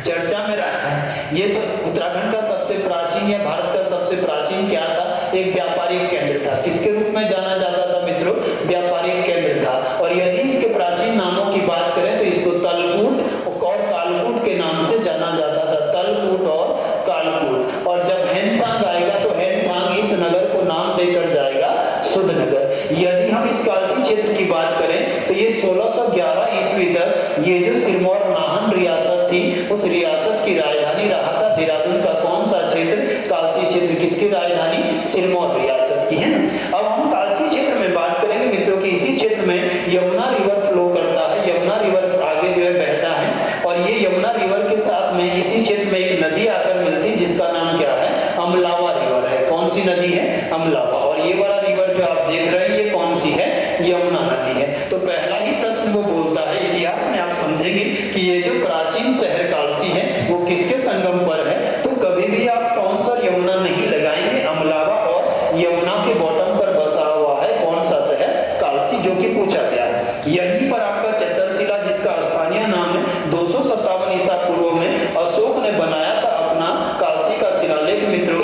चर्चा में रहा है। ये सब उत्तराखंड का सबसे प्राचीन या भारत का सबसे प्राचीन क्या था? एक व्यापारिक केंद्र था। किसके रूप में जाना जाता था मित्रों? व्यापारिक केंद्र था। और यदि इसके प्राचीन नामों की बात करें तो इसको तलकूट और कालकूट के नाम से जाना जाता था। तलकूट और कालकूट। और जब हैनसांग आएगा तो हैनसांग इस नगर को नाम देकर जाएगा सुधनगर। यदि हम इस कालसी क्षेत्र की बात करें तो ये 1611 ईस्वी तक ये जो सिरमौर नाहन रियासत थी उस रियासत की राजधानी रहा था। देहरादून का कौन सा क्षेत्र? कालसी क्षेत्र। किसकी राजधानी? सिरमौर रियासत की, है ना। अब हम कालसी क्षेत्र में बात करेंगे मित्रों की इसी क्षेत्र में यमुना रिवर फ्लो करता है। यमुना रिवर आगे जो है बहता है, और ये यमुना रिवर के साथ में इसी क्षेत्र में एक नदी आकर मिलती है जिसका नाम क्या है? अमलावा रिवर है। कौन सी नदी है? अमलावा। और ये वाला रिवर जो आप देख रहे हैं ये कौन सी है? यमुना नदी है। तो पहला ही प्रश्न वो बोलता है, इतिहास में आप समझेंगे कि ये जो प्राचीन शहर कालसी है वो किसके संगम पर है? तो कभी भी आप टॉन्स और यमुना नहीं लगाएंगे। अमलावा और यमुना के बॉटम पर बसा हुआ है कौन सा शहर? कालसी, जो कि पूछा गया है। यहीं पर आपका चतरशिला, जिसका स्थानीय नाम है, 257 ईसा पूर्व में अशोक ने बनाया था अपना कालसी का शिलालेख मित्रों।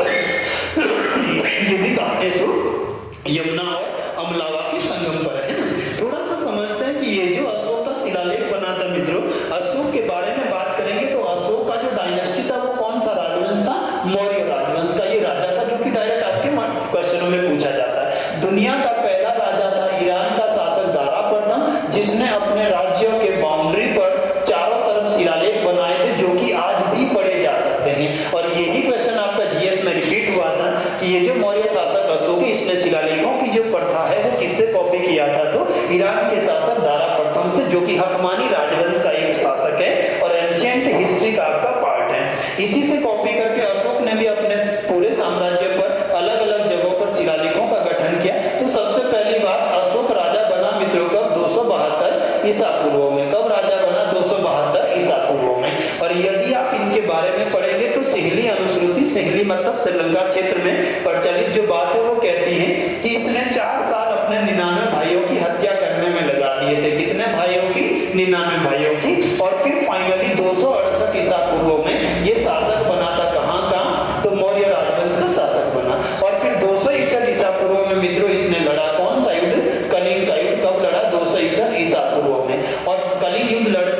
ये भी कहाँ है? तो यमुना और अमलावा के संगम पर है। थोड़ा सा समझते हैं कि ये जो अशोक का शिलालेख बना था मित्रों, अशोक के बारे में बात करेंगे तो अशोक का जो डायनेस्टी था वो कौन सा राजवंश था? मौर्य राजवंश का ये राजा था, जो कि डायरेक्ट आपके क्वेश्चनों में पूछा जाता है। दुनिया का पहला राजा था ईरान का शासक दारा प्रथम, जिसने अपने राज्यों के बाउंड्री पर चारों तरफ शिलालेख बनाए थे जो कि आज भी पढ़े जा सकते हैं। और यही क्वेश्चन आपका जीएस में रिपीट हुआ था कि ये जो मौर्य शासक अशोक है इसने शिलालेखों की जो प्रथा है वो किससे कॉपी किया था? तो ईरान के शासक दारा प्रथम से, जो कि हकमानी राजवंश का एक शासक है और एंशिएंट हिस्ट्री का आपका पार्ट है। इसी से कॉपी करके अशोक ने भी अपने पूरे साम्राज्य पर अलग अलग जगहों पर शिलालेखों का गठन किया। तो सबसे पहली बात, अशोक राजा बना मित्रों कब? 272 ईसा पूर्व में। कब राजा बना? 272 ईसा पूर्व में। और यदि आप इनके बारे में पढ़ेंगे तो सिंहली अनुश्रुति, सिंहली मतलब श्रीलंका क्षेत्र में प्रचलित जो बात है वो कहती है कि इसने 4 साल अपने 99 भाइयों की हत्या करने में लगा दिए थे। कितने भाइयों की? 99 भाइयों की। और फिर फाइनली 268 ईसा पूर्व में ये शासक बना था। कहाँ का? तो मौर्य राजवंश का शासक बना। और फिर 261 ईसा पूर्व में मित्रों इसने लड़ा कौन सा युद्ध? कलिंग का युद्ध। कब लड़ा? 261 ईसा पूर्व में। और कलिंग युद्ध लड़ने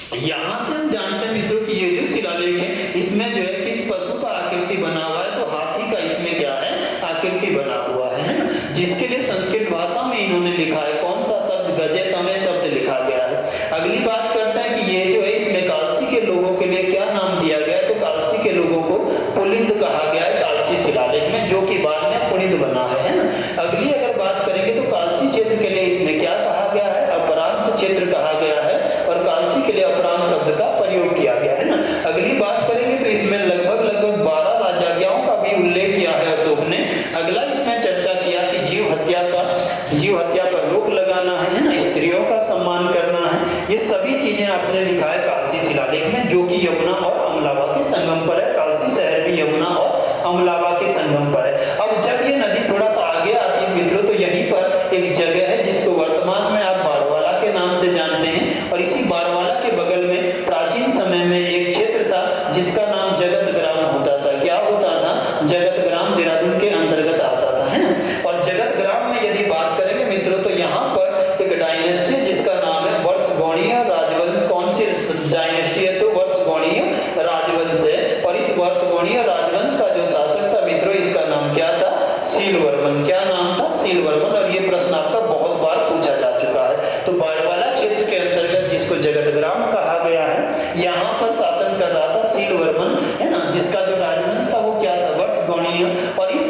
यहाँ से हम जानते हैं मित्रों कि ये जो शिलालेख है इसमें जो है किस पशु का आकृति बना हुआ है, तो हाथी का इसमें क्या है, आकृति बना हुआ है ना, जिसके लिए संस्कृत भाषा में इन्होंने लिखा है कौन सा शब्द, गजे तमे शब्द लिखा गया है। अगली बात करते हैं कि ये जो है इसमें कालसी के लोगों के लिए क्या नाम दिया गया है, तो कालसी के लोगों को पुलिंद कहा गया है कालसी शिलालेख में, जो कि बाद में पुलिंद बना है ना। अगली अगर बात करेंगे तो कालसी क्षेत्र के लिए इसमें क्या कहा गया है, अपरांत क्षेत्र कहा गया है, और कालसी के लिए अपरांत शब्द का प्रयोग किया गया है ना। अगली बात करेंगे तो इसमें लगभग 12 राजज्ञाओं का भी उल्लेख किया है अशोक ने। अगला इसमें चर्चा किया कि जीव हत्या पर रोक लगाना है ना, स्त्रियों का सम्मान करना है, ये सभी चीजें आपने लिखा है कालसी शिलालेख में, जो कि यमुना और अमलावा के संगम पर है। कालसी शहर भी यमुना और अमलावा के संगम पर है। अब जब ये नदी थोड़ा सा आगे आती है मित्रों, तो यहीं पर एक जगह है जिसको वर्तमान में आप बाड़वाला के नाम से जानते हैं, और इसी बाड़वाला के बगल में प्राचीन समय में एक क्षेत्र था जिसका नाम जगत ग्राम होता था। क्या होता था, जगत ग्राम देहरादून के अंतर्गत आता था, है ना। और जगत ग्राम में यदि बात करेंगे मित्रों, तो यहाँ पर एक डायनेस्टी है जिसका नाम है वर्षगौणीय राजवंश। कौन सी डायनेस्टी है, तो वर्षगौणीय राजवंश है, और इस वर्षगौणीय राजवंश का जो शासक था मित्रों, इसका नाम क्या था, सीलवर्मन। क्या नाम था, सीलवर्मन। और ये प्रश्न आपका बहुत बार पूछा जा चुका है। तो बाड़वाला क्षेत्र के अंतर्गत जिसको जगत ग्राम कहा गया है, यहाँ पर शासन कर रहा था सीलवर्मन, है ना, जिसका जो राजवंश था वो क्या था, वर्षगौणीय। और इस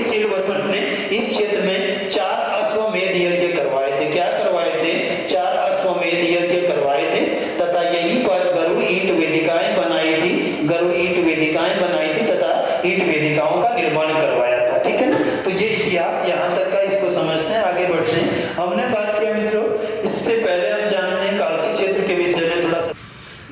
सीलवर्मन ने इस क्षेत्र में 4 अश्वमेध यज्ञ करवाए थे। क्या करवाए थे, 4 अश्वमेध यज्ञ करवाए थे, तथा यहीं पर गरुड़ ईंट वेदिकाएं बनाई थी, गरुड़ ईंट वेदिकाएं बनाई थी तथा ईंट वेदिकाओं का निर्माण करवाया था। ठीक है ना। तो ये इतिहास यहाँ तक का, इसको समझते हैं, आगे बढ़ते हैं। हमने बात किया मित्रों, इससे पहले हम जानते हैं कालसी क्षेत्र के विषय में थोड़ा सा।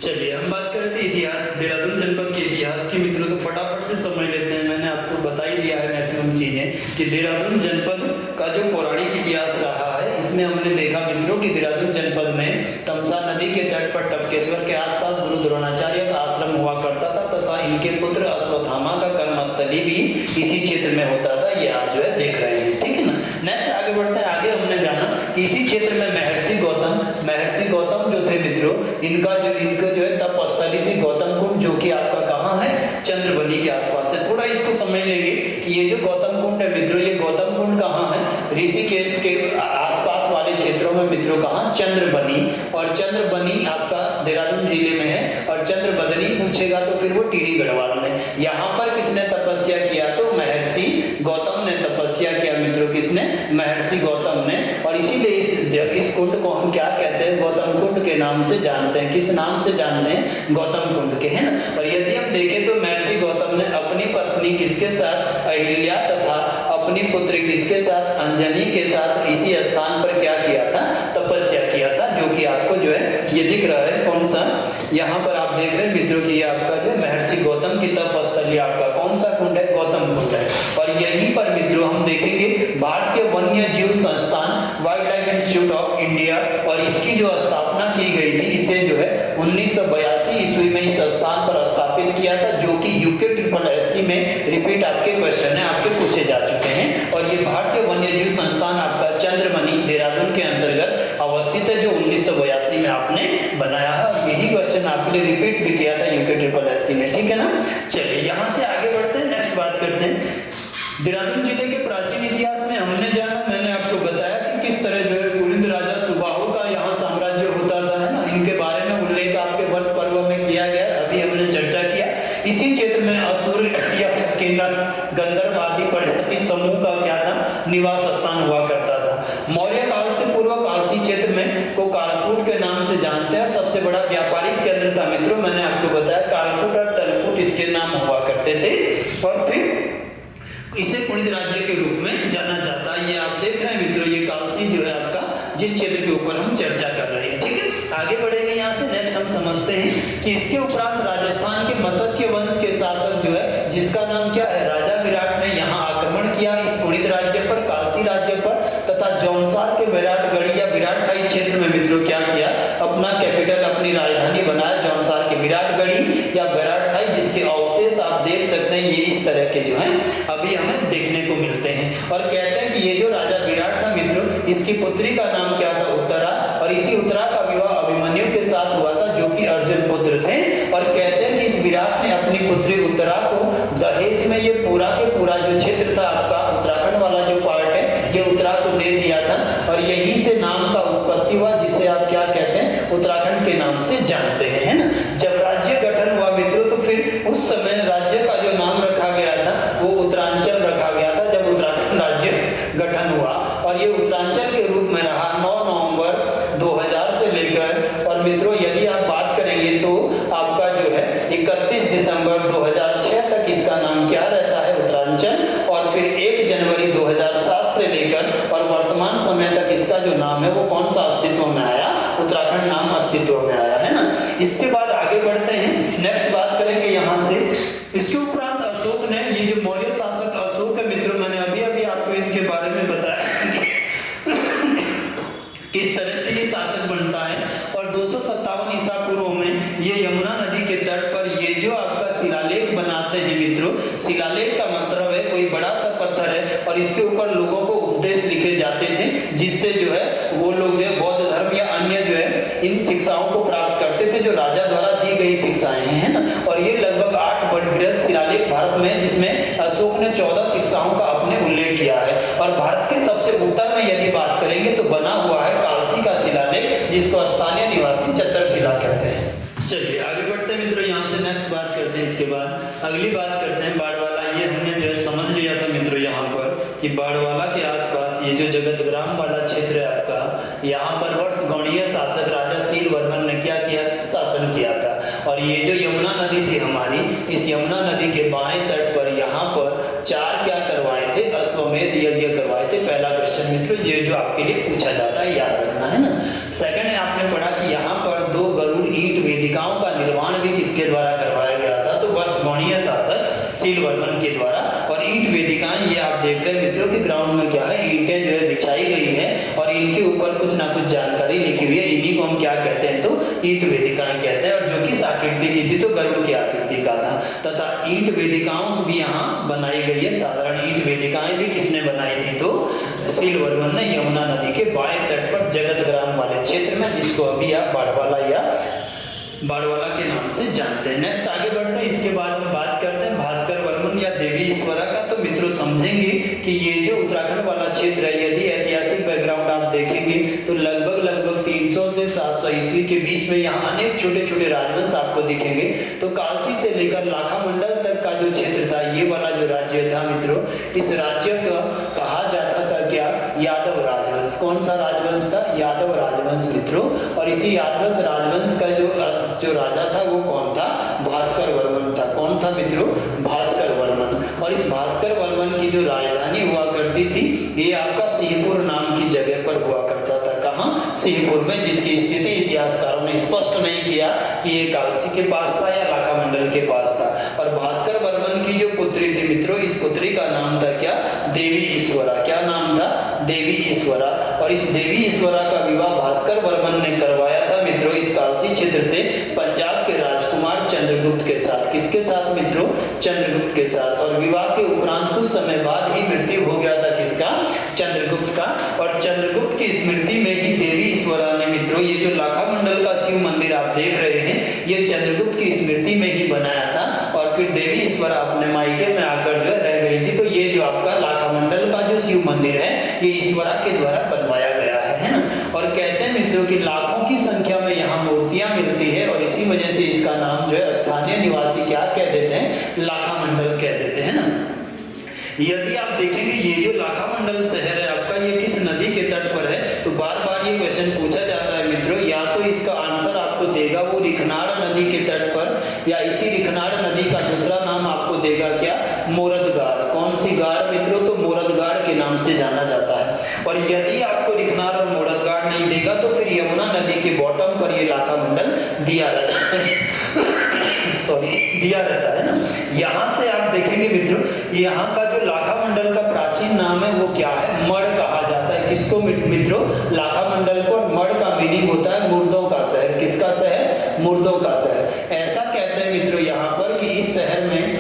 चलिए हम बात करते हैं इतिहास, देहरादून जनपद के इतिहास की मित्रों। तो फटाफट से समझ लेते हैं। मैंने आपको बता ही दिया है मैक्सिमम चीजें कि देहरादून जनपद का जो पौराणिक इतिहास रहा है, इसमें हमने देखा मित्रों कि देहरादून जनपद में तमसा नदी के तट पर टपकेश्वर के आसपास गुरु द्रोणाचार्य का आश्रम हुआ करता था, तथा इनके पुत्र अश्वत्थामा का कर्मस्थली भी इसी क्षेत्र में होता था। ये आप जो है देख रहे हैं। ठीक है ना। नेक्स्ट आगे बढ़ते हैं। आगे हमने जाना कि इसी क्षेत्र में महर्षि गौतम जो थे मित्रों, इनका जो है तपस्थली थी गौतम कुंड, जो कि आपका कहाँ है, चंद्रबनी के आसपास है। थोड़ा इसको समझ लेंगे कि ये जो गौतम कुंड है मित्रों, ये गौतम कुंड कहाँ है, ऋषिकेश के आसपास वाले क्षेत्रों में मित्रों, कहाँ, चंद्रबनी। और चंद्रबनी आपका देहरादून जिले में है, और चंद्रबदनी पूछेगा तो फिर वो टिहरी गढ़वाल में। यहाँ पर किसने तपस्या किया, तो महर्षि गौतम ने तपस्या किया मित्रों। किसने, महर्षि गौतम ने। और इसीलिए इस कुंड को हम क्या कहते हैं, गौतम कुंड के नाम से जानते हैं। किस नाम से जानते हैं, गौतम कुंड के, है ना। और यदि हम देखें तो महर्षि गौतम ने अपनी पत्नी किसके साथ, अहिल्या, तथा अपनी पुत्री किसके साथ, अंजनी के साथ इसी स्थान पर क्या किया था, तपस्या किया था, जो कि आपको जो है ये दिख रहा है। कौन सा, यहाँ पर आप देख रहे हैं मित्रों कि ये आपका जो महर्षि गौतम की तपस्थली आपका कौन सा कुंड है, गौतम कुंड है। और यहीं पर मित्रों हम देखेंगे भारतीय वन्य जीव संस्थान, wild life institute of India, और इसकी जो स्थापना की गई थी, इसे जो है 1982 ईस्वी में इस स्थान पर स्थापित किया था, जो कि UKSSC में रिपीट आपके क्वेश्चन है, आपके पूछे जा चुके हैं। और ये भारतीय वन्य जीव संस्थान आपका चंद्रमणि देहरादून के अंतर्गत अवस्थित है, जो 1982 में आपने बनाया है। यही क्वेश्चन आपके लिए रिपीट भी किया था UKSSC में। ठीक है ना। चलिए यहाँ से आगे बढ़ते हैं, नेक्स्ट बात करते हैं देहरादून जिले के प्राचीन इतिहास में। हमने जाना, मैंने आपको बताया कि किस तरह जो है कुलिंद राजा सुबाहु का यहाँ साम्राज्य होता था, है ना। इनके बारे में उल्लेख आपके वन पर्व में किया गया, अभी हमने चर्चा किया। इसी क्षेत्र में असुर, यक्ष, किन्नर, गंधर्व आदि प्रजाति समूह का क्या था, निवास स्थान हुआ करता था। मौर्य काल से पूर्व कालसी क्षेत्र में को कालकूट के नाम से जानते हैं। सबसे बड़ा व्यापारिक केंद्र था मित्रों, मैंने आपको बताया कालकूट और तलकूट इसके नाम हुआ करते थे। और फिर इसे कुलिंद राज्य के रूप में जाना जाता है। ये आप देख रहे हैं मित्रों, ये कालसी जो है आपका, जिस क्षेत्र के ऊपर हम चर्चा कर रहे हैं। ठीक है। आगे बढ़ेंगे यहाँ से। नेक्स्ट हम समझते हैं कि इसके उपरांत राजस्थान के मत्स्य वंश के शासक जो है, जिसका नाम क्या है, राजा विराट ने यहाँ आक्रमण किया इस कुलिंद राज्य पर, कालसी राज्य पर, तथा जौनसार के विराटगढ़ी या विराटखाई क्षेत्र में मित्रों क्या किया, अपना कैपिटल, अपनी राजधानी बनाया। जौनसार के विराटगढ़ी या विराटखाई, जिसके अवशेष आप देख सकते हैं, ये इस तरह के जो हैं अभी हमें देखने को मिलते हैं। और कहते हैं कि ये जो राजा विराट था मित्रों, इसकी पुत्री का नाम क्या था, उत्तरा। और इसी उत्तरा का विवाह पुत्री उत्तरा को दहेज में ये पूरा के पूरा जो क्षेत्र था आपका उत्तराखंड वाला जो पार्ट है ये उत्तरा को दे दिया था और यहीं से नाम का उत्पत्ति हुआ जिसे आप क्या कहते हैं उत्तराखंड के नाम से जानते हैं, है ना। जब राज्य गठन हुआ मित्रों तो फिर उस समय राज्य का जो नाम रखा गया था वो उत्तरांचल रखा गया था जब उत्तराखंड राज्य गठन हुआ और ये उत्तरांचल के रूप में रहा 9 नवंबर 2000 से लेकर और मित्रों यदि आप बात करेंगे तो आपका जो है 31 दिसंबर 2006 तक इसका नाम क्या रहता है उत्तरांचल और फिर 1 जनवरी 2007 से लेकर और वर्तमान समय तक इसका जो नाम है वो कौन सा अस्तित्व में आया उत्तराखंड नाम अस्तित्व में आया, है ना। इसके बाद आगे बढ़ते हैं, नेक्स्ट बात करेंगे यहाँ से। इसके उपरांत अशोक ने ये जो मौर्य शासक अशोक है मित्रों मैंने अभी अभी आपको इनके बारे में बताया किस तरह से ये शासक बनता है और 257 ईसा पूर्व में ये यमुना नदी के तट पर ये जो आपका शिलालेख बनाते हैं मित्रों, शिलालेख का मतलब है कोई बड़ा सा पत्थर है और इसके ऊपर लोगों को उपदेश लिखे जाते थे जिससे जो है वो लोग जो है बौद्ध धर्म या अन्य जो है इन शिक्षाओं को प्राप्त करते थे जो राजा द्वारा दी गई शिक्षाएं हैं, है ना। और ये लगभग 8 बृहद शिलालेख भारत में जिसमें अशोक ने 14 शिक्षाओं का अपने उल्लेख किया है और भारत के सबसे उत्तर में यदि बात करेंगे तो बना हुआ है कालसी का शिलालेख जिसको स्थानीय निवासी चत्तरशिला कहते हैं। चलिए आगे बढ़ते हैं मित्रों, यहाँ से नेक्स्ट बात करते हैं। इसके बाद अगली बात करते हैं बाड़वाला। ये हमने जो है समझ लिया था मित्रों यहाँ पर कि बाड़वाला के आसपास ये जो जगतग्राम वाला क्षेत्र है आपका यहाँ पर वर्ष गौड़ीय शासक राजा सील वर्मन ने क्या किया शासन किया था और ये जो यमुना नदी थी हमारी इस यमुना नदी के बाएं तट पर यहाँ पर 4 क्या करवाए थे अश्वमेध यज्ञ करवाए थे। पहला क्वेश्चन मित्रों ये जो आपके लिए पूछा जाता है याद रखना, है ना। सेकंड है आपने पढ़ा कि यहाँ पर 2 गरुड़ ईंट वेदिकाओं का निर्माण भी किसके द्वारा करवाया गया था तो वर्ष गौड़ीय शासक सील वर्मन के द्वारा। और ईंट वेदिकाएं ये आप देख रहे हैं मित्रों कि ग्राउंड में क्या है ईंटें जो है बिछाई गई है और इनके ऊपर कुछ ना कुछ जानकारी लिखी हुई है, इन्हीं को हम क्या कहते हैं तो ईंट वेदिकाएं कहते हैं। और जो कि आकृति की थी तो गरुड़ की आकृति का था तथा ईंट वेदिकाओं भी यहाँ बनाई गई है। साधारण ईंट वेदिकाएं भी किसने बनाई थी तो सील वर्मन ने यमुना नदी के बाएं तट पर जगतग्राम वाले क्षेत्र में जिसको अभी आप बाड़वाला या बाड़वाला के नाम से जानते हैं। नेक्स्ट आगे बढ़ते हैं, इसके बाद हम बात करते हैं भास्कर वर्मन या देवी ईश्वरा का। तो मित्रों समझेंगे कि ये जो उत्तराखंड वाला क्षेत्र है यदि ऐतिहासिक बैकग्राउंड आप देखेंगे तो लगभग 300 से 700 ईस्वी के बीच में यहाँ अनेक छोटे छोटे राजवंश आपको दिखेंगे। तो कालसी से लेकर लाखा मंडल तक का जो क्षेत्र था ये वाला जो राज्य था मित्रों इस राज्य का कहा जाता था क्या यादव राजवंश। कौन सा राजवंश था यादव राजवंश मित्रों। और इसी यादव राजवंश का जो राजा था वो कौन था भास्कर वर्मन था। कौन था मित्रों भास्कर वर्मन। और इस भास्कर वर्मन की जो राजधानी हुआ करती थी ये आपका सिंहपुर नाम की जगह पर हुआ करता था। कहाँ सिंहपुर में, जिसकी स्थिति इतिहासकारों ने स्पष्ट नहीं किया कि ये कालसी के पास था या लाखा मंडल के पास था। और भास्कर वर्मन की जो पुत्री थी मित्रों इस पुत्री का नाम था क्या देवी ईश्वरा। क्या नाम था देवी ईश्वरा। और इस देवी ईश्वरा का विवाह भास्कर वर्मन ने करवाया था मित्रों इस कालसी क्षेत्र से पंजाब के राजकुमार चंद्रगुप्त के साथ। किसके साथ मित्रों चंद्रगुप्त के साथ। और विवाह के उपरांत कुछ समय बाद ही मृत्यु हो गया था किसका चंद्रगुप्त का। और चंद्रगुप्त की स्मृति में ही देवी ईश्वरा ने मित्रों ये जो लाखा मंडल का शिव मंदिर आप देख रहे हैं ये चंद्रगुप्त की स्मृति में ही बनाया था। और फिर देवी ईश्वरा अपने मायके में आकर जो रह गई थी। तो ये जो आपका लाखा मंडल का जो शिव मंदिर है ये ईश्वरा के द्वारा बनवाया गया है ना। और कहते हैं मित्रों कि लाखों की संख्या में यहाँ मूर्तियां मिलती है और इसी वजह से इसका नाम जो है स्थानीय निवासी क्या कह देते हैं लाखा मंडल कह देते हैं ना। यदि आप देखेंगे ये जो लाखा मंडल शहर है आपका ये किस नदी के तट पर है तो बार बार ये क्वेश्चन पूछा जाता है मित्रों। या तो इसका आंसर आपको देगा वो रिखनाड़ नदी के तट पर या इसी रिखनाड़ नदी का दूसरा नाम आपको देगा क्या मोरदगाड़। कौन सी गाड़ मित्रों तो मोरदगाड़ के नाम से जाना जाता है। और यदि आपको रिखनाड़ और मोरदगाड़ नहीं देगा तो फिर यमुना नदी के बॉटम पर ये लाखा मंडल दिया रहता है दिया रहता है ना। यहाँ से आप देखेंगे मित्रों यहाँ का जो लाखा मंडल का प्राचीन नाम है वो क्या है मड़ कहा जाता है। किसको मित्रों लाखा मंडल को। मड़ का मीनिंग होता है मुर्दों का शहर। किसका शहर मुर्दों का शहर। ऐसा कहते हैं मित्रों यहाँ पर कि इस शहर में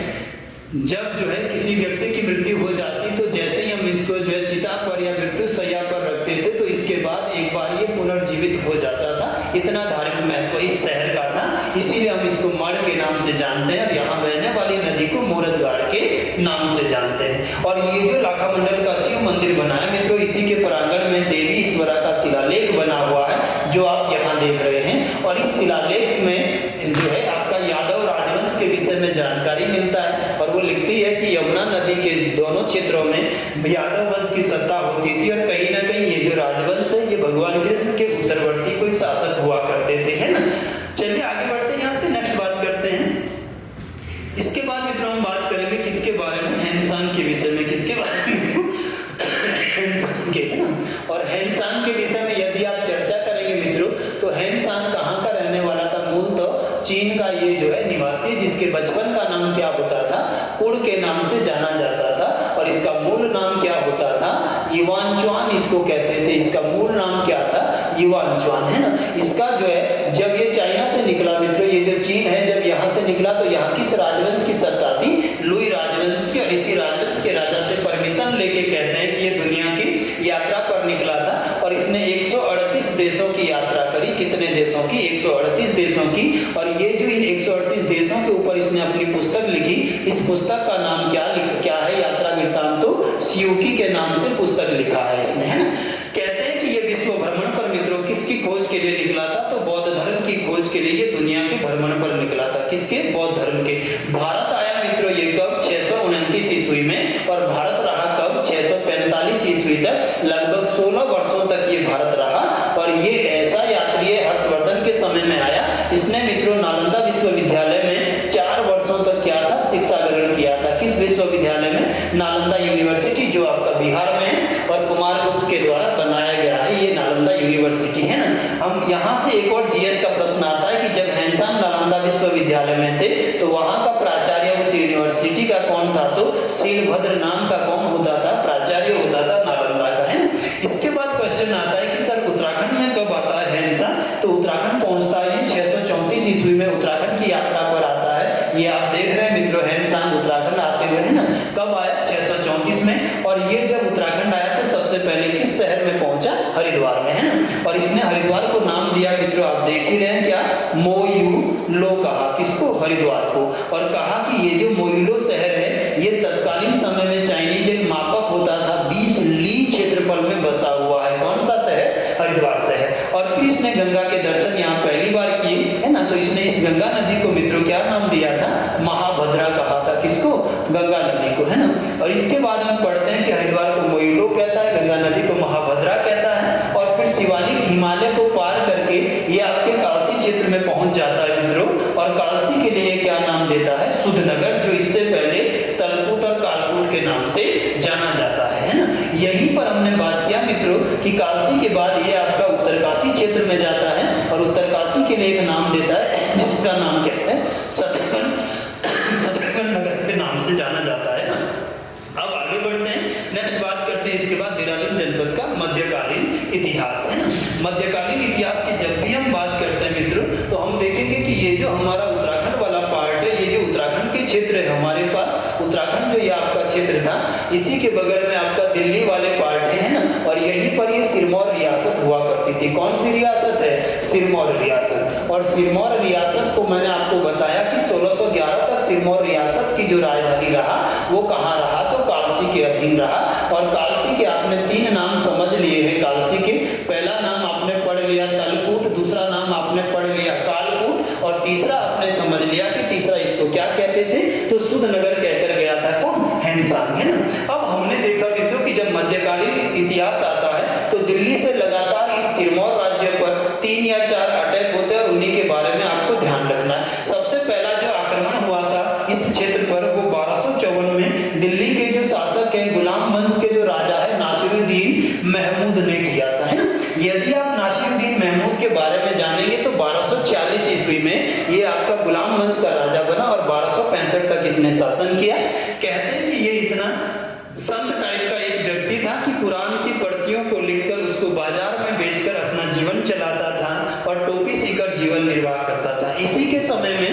जब जो है किसी व्यक्ति की मृत्यु हो जाती तो जैसे ही हम इसको जो है चिता पर या मृत्यु शैया पर रखते थे तो इसके बाद एक बार ये पुनर्जीवित हो जाता था। इतना धार्मिक महत्व इस शहर का था। इसीलिए हम इसको मड़ के नाम से जानते हैं और यहाँ बहने वाली नदी को मूरतगाड़ के नाम से जानते हैं। और ये जो लाखामंडल का शिव मंदिर बना है मित्रों, इसी के प्रांगण में देवी ईश्वरा का शिलालेख बना हुआ है जो आप यहाँ देख रहे हैं। और इस शिलालेख में जो है आपका यादव राजवंश के विषय में जानकारी मिलता है और वो लिखती है कि यमुना नदी के दोनों क्षेत्रों में यादव वंश की सत्ता होती थी और कहीं ना कहीं ये जो राजवंश है ये भगवान कृष्ण के उत्तरवर्ती कोई शासक हुआ करते थे, है ना। चलिए आगे बढ़ते हैं, यहाँ से नेक्स्ट बात करते हैं। इसके बाद मित्रों हम बात करेंगे किसके बारे में, हैनसांग के विषय में। किसके बारे में? हैनसांग के, है ना। और हैनसांग के विषय में यदि आप चर्चा करेंगे मित्रों तो हैनसांग कहाँ का रहने वाला था? मूल तो चीन का ये जो है निवासी, जिसके बचपन का नाम क्या होता था? कुड़ के नाम से जाना जाता था। और इसका मूल नाम क्या होता था? युवानच्वान इसको कहते थे। इसका मूल नाम क्या था? युवानच्वान, है ना। इसका जो है जब ये चाइना से निकला मित्रों, ये जो चीन है जब यहाँ से निकला तो यहाँ किस राजवंश की सत्ता थी? लुई राजवंश की। और इसी राजवंश के राजा से परमिशन लेके कहते हैं कि ये दुनिया की यात्रा पर निकला था और इसने 138 देशों की यात्रा करी। कितने देशों की? 138 देशों की। और ये जो इन 138 देशों के ऊपर इसने अपनी पुस्तक लिखी, इस पुस्तक का नाम क्या है? यात्रा वृत्तांतो शियुकी के नाम से पुस्तक लिखा है इसने, है ना। कहते हैं कि ये विश्व भ्रमण पर मित्रों किसकी खोज के लिए निकला था? तो बौद्ध धर्म की खोज के लिए ये दुनिया के भ्रमण पर निकला था। किसके? बौद्ध धर्म के। भारत आया मित्रों ये कब? 629 ईस्वी में। और भारत रहा कब? 645 ईस्वी तक। लगभग 16 वर्षों तक ये भारत रहा। और ये ऐसा यात्री है, हर्षवर्धन के समय में आया। इसने मित्रों नालंदा विश्वविद्यालय में 4 वर्षों तक क्या था? शिक्षा ग्रहण किया था। किस विश्वविद्यालय में? नालंदा यूनिवर्सिटी, जो आपका बिहार में है और कुमारगुप्त के द्वारा बनाया गया है ये नालंदा यूनिवर्सिटी, है ना। हम यहाँ से एक और जीएस का प्रश्न आता है कि जब हैनसांग नालंदा विश्वविद्यालय में थे तो वहाँ का प्राचार्य उस यूनिवर्सिटी का कौन था? तो शीलभद्र नाम का कौन होता था? प्राचार्य होता था नालंदा का, है ना। इसके बाद क्वेश्चन आता है कि सर उत्तराखंड में कब आता है हैनसांग? तो उत्तराखंड पहुंचता है 634 ईस्वी में उत्तराखंड की यात्रा पर आता है। ये आप देख रहे हैं मित्रों हैनसांग उत्तराखंड आते हुए, है ना। कब आया? 634 में। और ये जब उत्तराखंड आया तो सबसे पहले किस शहर में पहुंचा? हरिद्वार में, है ना। और इसने हरिद्वार को नाम दिया मित्रों, आप देख ही रहे हैं क्या? मोयुलो कहा। किसको? हरिद्वार को। और कहा कि ये जो मोयुलो शहर है ये तत्कालीन समय में चाइनीज एक मापक होता था 20 ली क्षेत्रफल में बसा हुआ है। कौन सा शहर? हरिद्वार शहर। और फिर इसने गंगा के दर्शन यहाँ पहली बार किए, है ना। तो इसने इस गंगा नदी को मित्रों क्या नाम दिया था? महाभद्रा कहा था। किसको? गंगा नदी को, है ना। और इसके बाद हम पढ़ते हैं कि हरिद्वार को मोयुलो कहता है, गंगा नदी को महाभद्रा कहता है। और फिर शिवालिक हिमालय को पार करके ये आपके कालसी क्षेत्र में पहुंच जाता है मित्रों। और कालसी के लिए क्या नाम देता है? सुधनगर, जो इससे पहले तलकुट और कालकुट के नाम से जाना जाता है ना। यहीं पर हमने बात किया मित्रों कि कालसी के बाद ये आपका उत्तरकाशी क्षेत्र में जाता है और उत्तरकाशी के लिए एक नाम देता है जिसका नाम कहते हैं सतकन नगर के नाम से जाना जाता है ना। अब आगे बढ़ते हैं, नेक्स्ट बात करते हैं इसके बाद देहरादून जनपद का मध्यकालीन इतिहास, है ना। मध्यकालीन इतिहास की जब भी हम बात करते हैं मित्रों तो हम देखेंगे कि ये जो हमारा उत्तराखंड वाला पार्ट है, ये जो उत्तराखंड के क्षेत्र है हमारे पास, उत्तराखंड जो ये आपका क्षेत्र था, इसी के बगल में आपका दिल्ली वाले पार्ट है ना। और यहीं पर ये सिरमौर रियासत हुआ करती थी। कौन सी रियासत है? सिरमौर रियासत। और सिरमौर रियासत को मैंने आपको बताया कि 1611 तक सिरमौर रियासत की जो राजधानी रहा वो कहाँ रहा? तो कालसी के अधीन रहा। और कालसी के आपने 3 नाम समझ लिए हैं। कालसी के पहला नाम आपने पढ़ लिया तलकुट, दूसरा नाम आपने पढ़ लिया कालकुट और तीसरा आपने समझ लिया कि तीसरा इसको क्या कहते थे? तो सुधनगर कहकर गया था। कौन? हैनसांग, है ना। अब हमने देखा मित्रों कि जब मध्यकालीन इतिहास आता है तो दिल्ली से लगातार इस सिरमौर राज्य पर 3 या 4 अटैक होते हैं और उन्हीं के बारे में आपको ध्यान रखना है। सबसे पहला जो आक्रमण हुआ था इस क्षेत्र पर वो 1254 में दिल्ली के जो शासक है गुलाम वंश के जो राजा है नासिरुद्दीन महमूद ने किया था, है ना। यदि आप नासिरुद्दीन महमूद के बारे में जानेंगे तो 1246 ईस्वी में ये आपका गुलाम वंश का राजा बना और 1265 तक इसने शासन किया। कहते हैं कि ये इतना संत टाइप का एक व्यक्ति था कि कुरान की प्रतियों को लिखकर उसको बाजार में बेचकर अपना जीवन चलाता था और टोपी सीकर जीवन निर्वाह करता था। इसी के समय में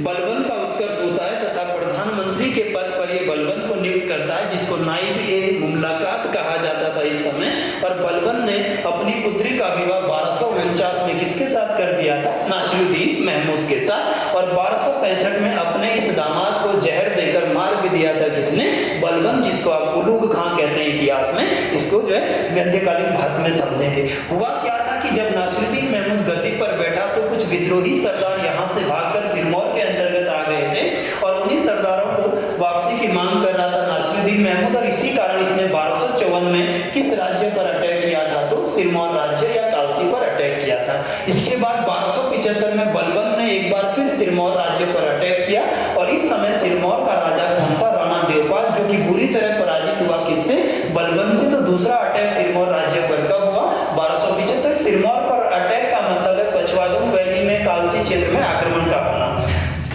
बलबन का उत्कर्ष होता है तथा प्रधानमंत्री के पद पर ये बलबन को नियुक्त करता है, जिसको नाइब ए मुमलकात कहा जाता था इस समय। और बलबन ने अपनी पुत्री का विवाह 1249 में किसके साथ कर दिया था? नासिरुद्दीन महमूद के साथ, और 1265 में अपने इस दामाद को जहर देकर मार भी दिया था किसने? बलबन, जिसको आप उलूग खां कहते हैं इतिहास में। इसको जो है मध्यकालीन भारत में समझेंगे। हुआ क्या था कि जब नासिरुद्दीन महमूद गद्दी पर बैठा तो कुछ विद्रोही सरदार यहाँ से भागकर सिरमौर के अंतर्गत आ गए थे और उन्हीं सरदारों को वापसी की मांग कर रहा था नासिरुद्दीन महमूद, और इसी कारण इसने 1254 में किस राज्य पर अटैक किया था? तो सिरमौर राज्य या कालसी पर अटैक किया था। इसके बाद 1275 में बलबन ने एक बार फिर सिरमौर राज्य पर अटैक किया, और इस समय सिरमौर का राजा कौन था? राणा देवपाल, जो कि बुरी तरह पराजित हुआ किससे? बलबन से। तो दूसरा अटैक सिरमौर राज्य पर कब हुआ? 1275। सिरमौर पर अटैक का मतलब है पचवादुम वैली में कालची क्षेत्र में आक्रमण का होना।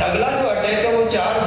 अगला जो अटैक है वो 4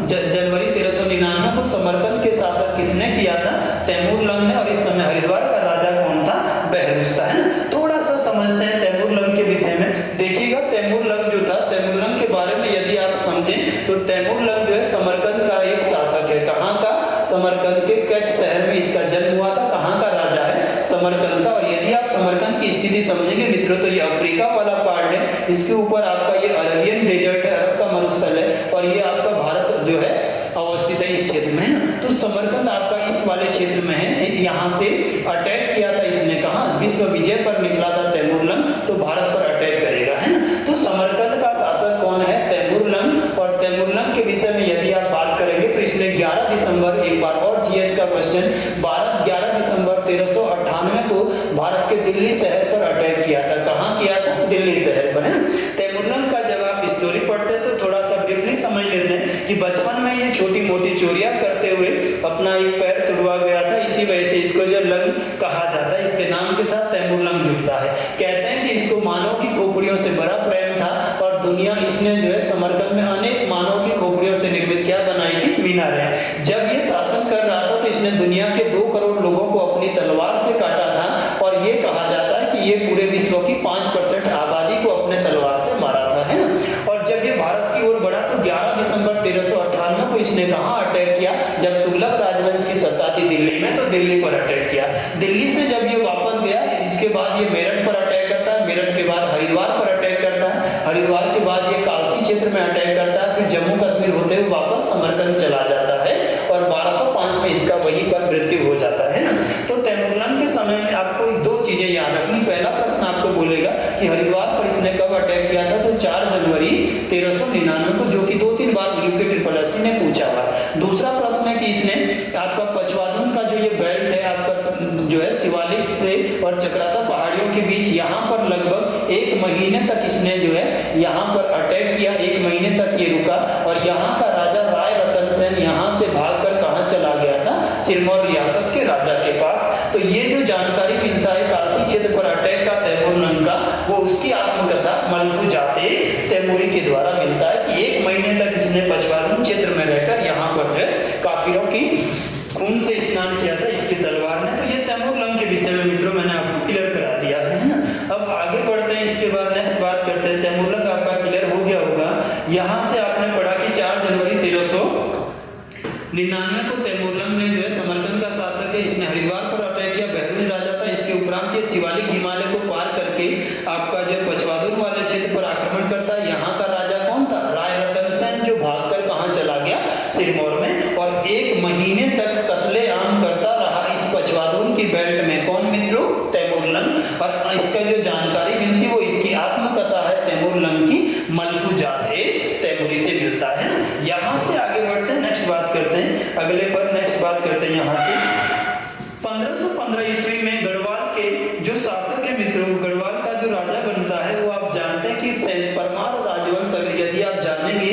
जनवरी 1399 को समरकंद के शासक किसने किया था? तैमूर लंग ने, और इस समय हरिद्वार का राजा कौन था? बहरूस था, है ना। थोड़ा सा समझते हैं तैमूर लंग के विषय में। देखिएगा तैमूर लंग जो था, तैमूर लंग के बारे में यदि आप समझें तो तैमूर लंग जो है समरकंद का एक शासक है। कहाँ का? समरकंद के कच्छ शहर में इसका जन्म हुआ था। कहाँ का राजा है? समरकंद का। और यदि आप समरकंद की स्थिति समझेंगे मित्रों तो ये अफ्रीका वाला पार्ट है, इसके ऊपर आपका ये अरेबियन डेजर्ट है, अरब का मरुस्थल है, और ये आपका भारत जो है अवस्थित है इस क्षेत्र में, है ना। तो समरकंद आपका इस वाले क्षेत्र में है। यहाँ से अटैक किया था इसने। कहाँ? विश्व विजय पर निकला था तैमूर लंग, तो भारत पर अटैक करेगा, है ना। तो समरकंद का शासक कौन है? तैमूर लंग। और तैमूर लंग के विषय में यदि आप बात करेंगे तो इसने 11 दिसंबर, एक बार और जीएस का क्वेश्चन, 11 दिसंबर 1398 को भारत के दिल्ली शहर पर अटैक किया था। कहाँ किया था? दिल्ली शहर पर, है ना। तैमूर लंग का जब आप स्टोरी पढ़ते हैं तो थोड़ा सा ब्रीफली समझ लेते हैं कि बचपन में ये छोटी मोटी चोरियां करते हुए अपना एक पैर तुड़वा गया था, इसी वजह से इसको जो लंग कहा जाता है। इसके नाम के साथ तैमूर लंग जुड़ता है। कहते हैं कि इसको मानव की खोपड़ियों से बड़ा प्रेम था, और दुनिया इसने जो है समरकंद में अनेक मानव की खोपड़ियों से निर्मित क्या बनाई थी? मीनारें। जब ये शासन कर रहा था तो इसने दुनिया के 2 करोड़ लोगों को अपनी तलवार से काटा था, और ये कहा जाता है कि ये पूरे विश्व की 5% आबादी को अपने तलवार से मारा था, है ना। और जब ये भारत की ओर बढ़ा तो 11 दिसंबर 1398 को इसने कहाँ अटैक किया? जब तुगलक राजवंश की सत्ता थी दिल्ली में, तो दिल्ली पर अटैक किया। दिल्ली से जब ये वापस गया, इसके बाद ये मेरठ पर अटैक करता है, मेरठ के बाद हरिद्वार पर अटैक करता है, हरिद्वार के बाद ये कालसी क्षेत्र में अटैक करता है, फिर जम्मू कश्मीर होते हुए वापस समरकंद चला जाता है, और 1205 में इसका वहीं पर मृत्यु हो जाता है ना। तो तैमूर लंग के समय में आपको 2 चीजें याद रखनी। पहला प्रश्न आपको बोलेगा कि हरिद्वार पर इसने कब अटैक किया था? तो 4 जनवरी 1399 को, जो कि 2-3 बार यूके ट्रिपल ने पूछा हुआ। दूसरा प्रश्न है कि इसने आपका पचवादुन का जो ये बेल्ट है आपका जो है शिवालिक से और चक्राता पहाड़ियों के बीच, यहाँ पर लगभग 1 महीने तक इसने जो है यहाँ पर अटैक किया। 1 महीने तक ये रुका, और यहाँ का राजा राय रतन सेन यहाँ से भागकर कहाँ चला गया था? सिरमौर रियासत के राजा के पास। तो ये जो जानकारी मिलता है कालसी क्षेत्र पर अटैक का तैमूर लंग का, वो उसकी आत्मकथा मलफूजाते तैमूरी के द्वारा मिलता है कि 1 महीने तक इसने पचवादुन क्षेत्र में रहकर यहाँ पर जो है काफिरों की खून से स्नान किया था इसकी तलवार ने। तो ये तैमूर लंग के विषय में मित्रों मैंने आपको क्लियर करा दिया है ना। अब आगे बढ़ते हैं, इसके बाद नेक्स्ट बात करते हैं। तैमूर लंग आपका क्लियर हो गया होगा। यहाँ से आपने पढ़ा कि 4 जनवरी 1399 को तैमूर लंग ने जो है समरकंद का शासक है, इसने हरिद्वार पर अटैक किया, बहरूज राजा था। इसके उपरांत ये शिवालिक हिमालय को पार करके आपका जो पचवादुन वाले क्षेत्र पर आक्रमण करता है। यहाँ का राजा कौन था? राय रतन सेन, जो भागकर कहाँ चला गया? सिरमौर में। और 1 महीने तक कत्लेआम करता रहा इस पचवादुन की बेल्ट में। कौन मित्रों? तैमूर लंग। और इसका जो जानकारी मिलती वो इसकी आत्मकथा है तैमूर लंग की मलफूजाते तैमूरी से मिलता है। यहाँ से आगे बढ़ते हैं, नेक्स्ट बात करते हैं, अगले पर नेक्स्ट बात करते हैं। यहाँ से 1515 ईस्वी में गढ़वाल के जो शासक है मित्रों, गढ़वाल का जो राजा बनता है वो आप जानते हैं कि परमार राजवंश। यदि आप जानेंगे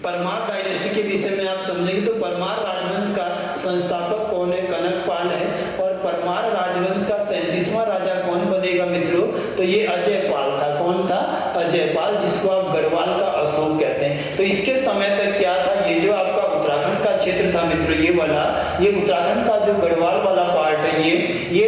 परमार डायनेस्टी के विषय में आप समझेंगे तो परमार राजवंश का संस्थापक कौन है? कनकपाल है। और परमार राजवंश का 37वां राजा कौन बनेगा मित्रों? तो ये अजयपाल था। कौन था? अजयपाल, जिसको आप गढ़वाल का अशोक कहते हैं। तो इसके समय तक क्या था? ये जो आपका उत्तराखंड का क्षेत्र था मित्रों, ये वाला, ये उत्तराखंड का जो गढ़वाल वाला पार्ट है, ये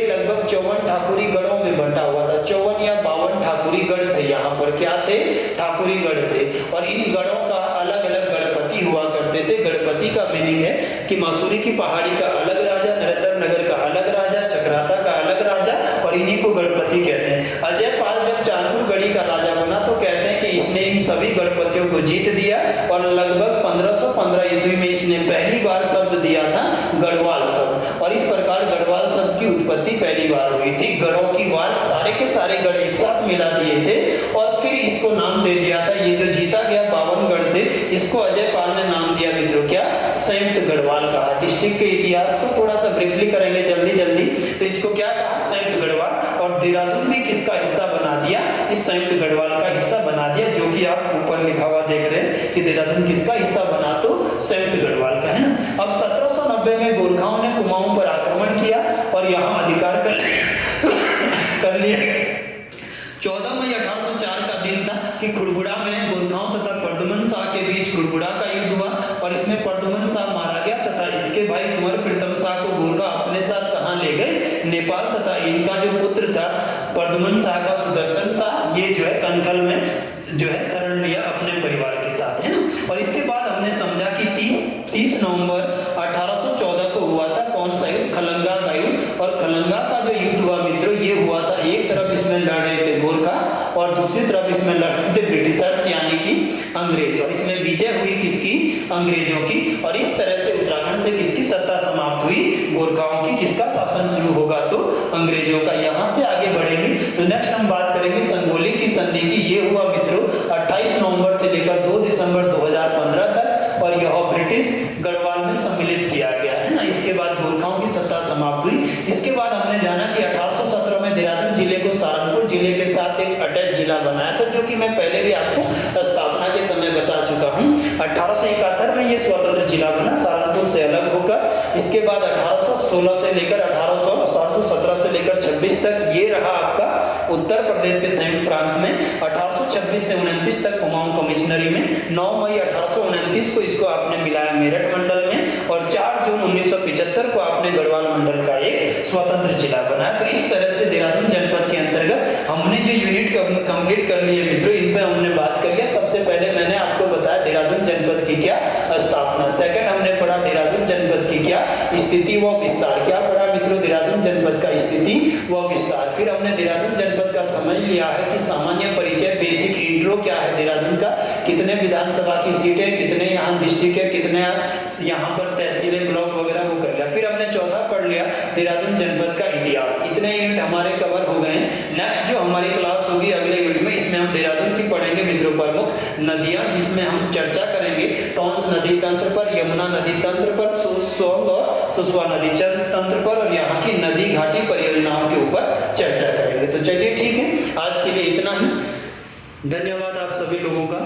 लगभग 54 ठाकुरी गढ़ों में बंटा हुआ था। 54 या 52 ठाकुरी गढ़ थे। यहाँ पर क्या थे? ठाकुरी गढ़ थे। और इन गढ़ों का अलग अलग गणपति हुआ करते थे। गणपति का मीनिंग है कि मसूरी की पहाड़ी का अलग राजा, नरेंद्र नगर का अलग राजा, चक्राता का अलग राजा, और इन्हीं को गणपति कहते हैं। अजयपाल जब चांदपुर गढ़ी का राजा बना तो कहते हैं कि इसने इन विद्रोहियों को जीत दिया और लगभग 1515 ईस्वी में इसने पहली बार शब्द दिया था गढ़वाल शब्द, और इस प्रकार गढ़वाल शब्द की उत्पत्ति पहली बार हुई थी। गढ़ों की वाल सारे के सारे गढ़ एक साथ मिला दिए थे और फिर इसको नाम दे दिया था। ये जो जीता गया 52 गढ़ थे, इसको अजय पाल ने नाम दिया मित्रों क्या, संयुक्त गढ़वाल कहा। डिस्ट्रिक्ट के इतिहास को थोड़ा सा ब्रीफली करेंगे जल्दी, तो इसको क्या कहा, संयुक्त गढ़वाल। और देहरादून भी किसका हिस्सा बना दिया, इस संयुक्त गढ़वाल का हिस्सा बना दिया, जो कि आप ऊपर लिखा हुआ देख रहे हैं कि देहरादून किसका हिस्सा बना, तो संयुक्त गढ़वाल का, है ना। अब 1790 में गोरखाओं ने कुमाऊं पर आक्रमण किया और यहाँ अधिकार कर लिया। 14 मई 1804 का दिन था कि खुड़बुड़ा में गोरखाओं तथा प्रद्युमन शाह के बीच खुड़बुड़ा का युद्ध हुआ और इसमें प्रद्युमन शाह मारा गया तथा इसके भाई कुंवर प्रीतम शाह को गोरखा अपने साथ कहां ले गए, नेपाल, तथा इनका जो पुत्र था प्रद्युमन शाह का सुदर्शन शाह, ये जो है कनखल में जो है शरण लिया अपने परिवार के साथ, है ना। और इसके बाद हमने समझा कि 30 नवंबर 1814 को हुआ था कौन सा युद्ध, खलंगा का युद्ध। और खलंगा का जो युद्ध हुआ मित्रों, ये हुआ था, एक तरफ इसमें लड़ रहे थे गोरखा और दूसरी तरफ इसमें लड़ रहे थे ब्रिटिशर्स यानी कि अंग्रेज, और इसमें विजय हुई किसकी, अंग्रेजों की। और इस तरह से उत्तराखंड से किसकी सत्ता समाप्त हुई, गोरखाओं की। किसका शासन शुरू होगा, तो अंग्रेजों का। यहाँ से आगे बढ़ेंगे तो नेक्स्ट हम बात करेंगे संगोली की संधि की। ये हुआ मित्रों 28 नवंबर से लेकर 2 दिसंबर 2015 तक और यह ब्रिटिश गढ़वाल में सम्मिलित किया गया, है ना। इसके बाद गोरखाओं की सत्ता समाप्त हुई। इसके बाद हमने जाना कि 1817 में देहरादून जिले को सहारनपुर जिले के साथ एक अटैच जिला बनाया था, जो कि मैं पहले भी आपको स्थापना के समय बता चुका हूँ। 1871 में ये स्वतंत्र जिला बना सहारनपुर से अलग होकर। इसके बाद 1816 से लेकर 1817 से लेकर 26 तक ये रहा आपका उत्तर प्रदेश के संयुक्त प्रांत में। 1826 से 29 तक कुमाऊं कमिश्नरी में। 9 मई 1829 को इसको आपने मिलाया मेरठ मंडल में और 4 जून 1975 को आपने गढ़वाल मंडल का एक स्वतंत्र जिला बनाया। तो इस तरह से देहरादून जनपद के अंतर्गत हमने जो यूनिट कंप्लीट कर लिए मित्रों, इन पे हमने बात कर लिया। सबसे पहले मैंने आपको बताया देहरादून जनपद की क्या स्थापना। सेकंड हमने पढ़ा देहरादून जनपद की क्या स्थिति व विस्तार। क्या पढ़ा मित्रों, देहरादून जनपद का स्थिति व विस्तार। फिर हमने देहरादून जनपद का समझ लिया है कि सामान्य परिचय, बेसिक इंट्रो क्या है देहरादून का, कितने विधानसभा की सीटें, कितने यहाँ डिस्ट्रिक्ट है, कितने यहाँ पर तहसीलें, ब्लॉक वगैरह वो कर लिया। फिर हमने चौथा पढ़ लिया देहरादून जनपद का इतिहास। इतने यूनिट हमारे कवर हो गए। नेक्स्ट जो हमारी क्लास होगी अगले यूनिट में, इसमें हम देहरादून की पढ़ेंगे मित्रों प्रमुख नदियां, जिसमें हम चर्चा करेंगे टॉन्स नदी तंत्र पर, यमुना नदी तंत्र पर, सोंग और सुसवा नदी तंत्र पर और यहाँ की नदी घाटी परियोजनाओं के ऊपर चर्चा करेंगे। तो चलिए ठीक है, आज के लिए इतना ही। धन्यवाद आप सभी लोगों का।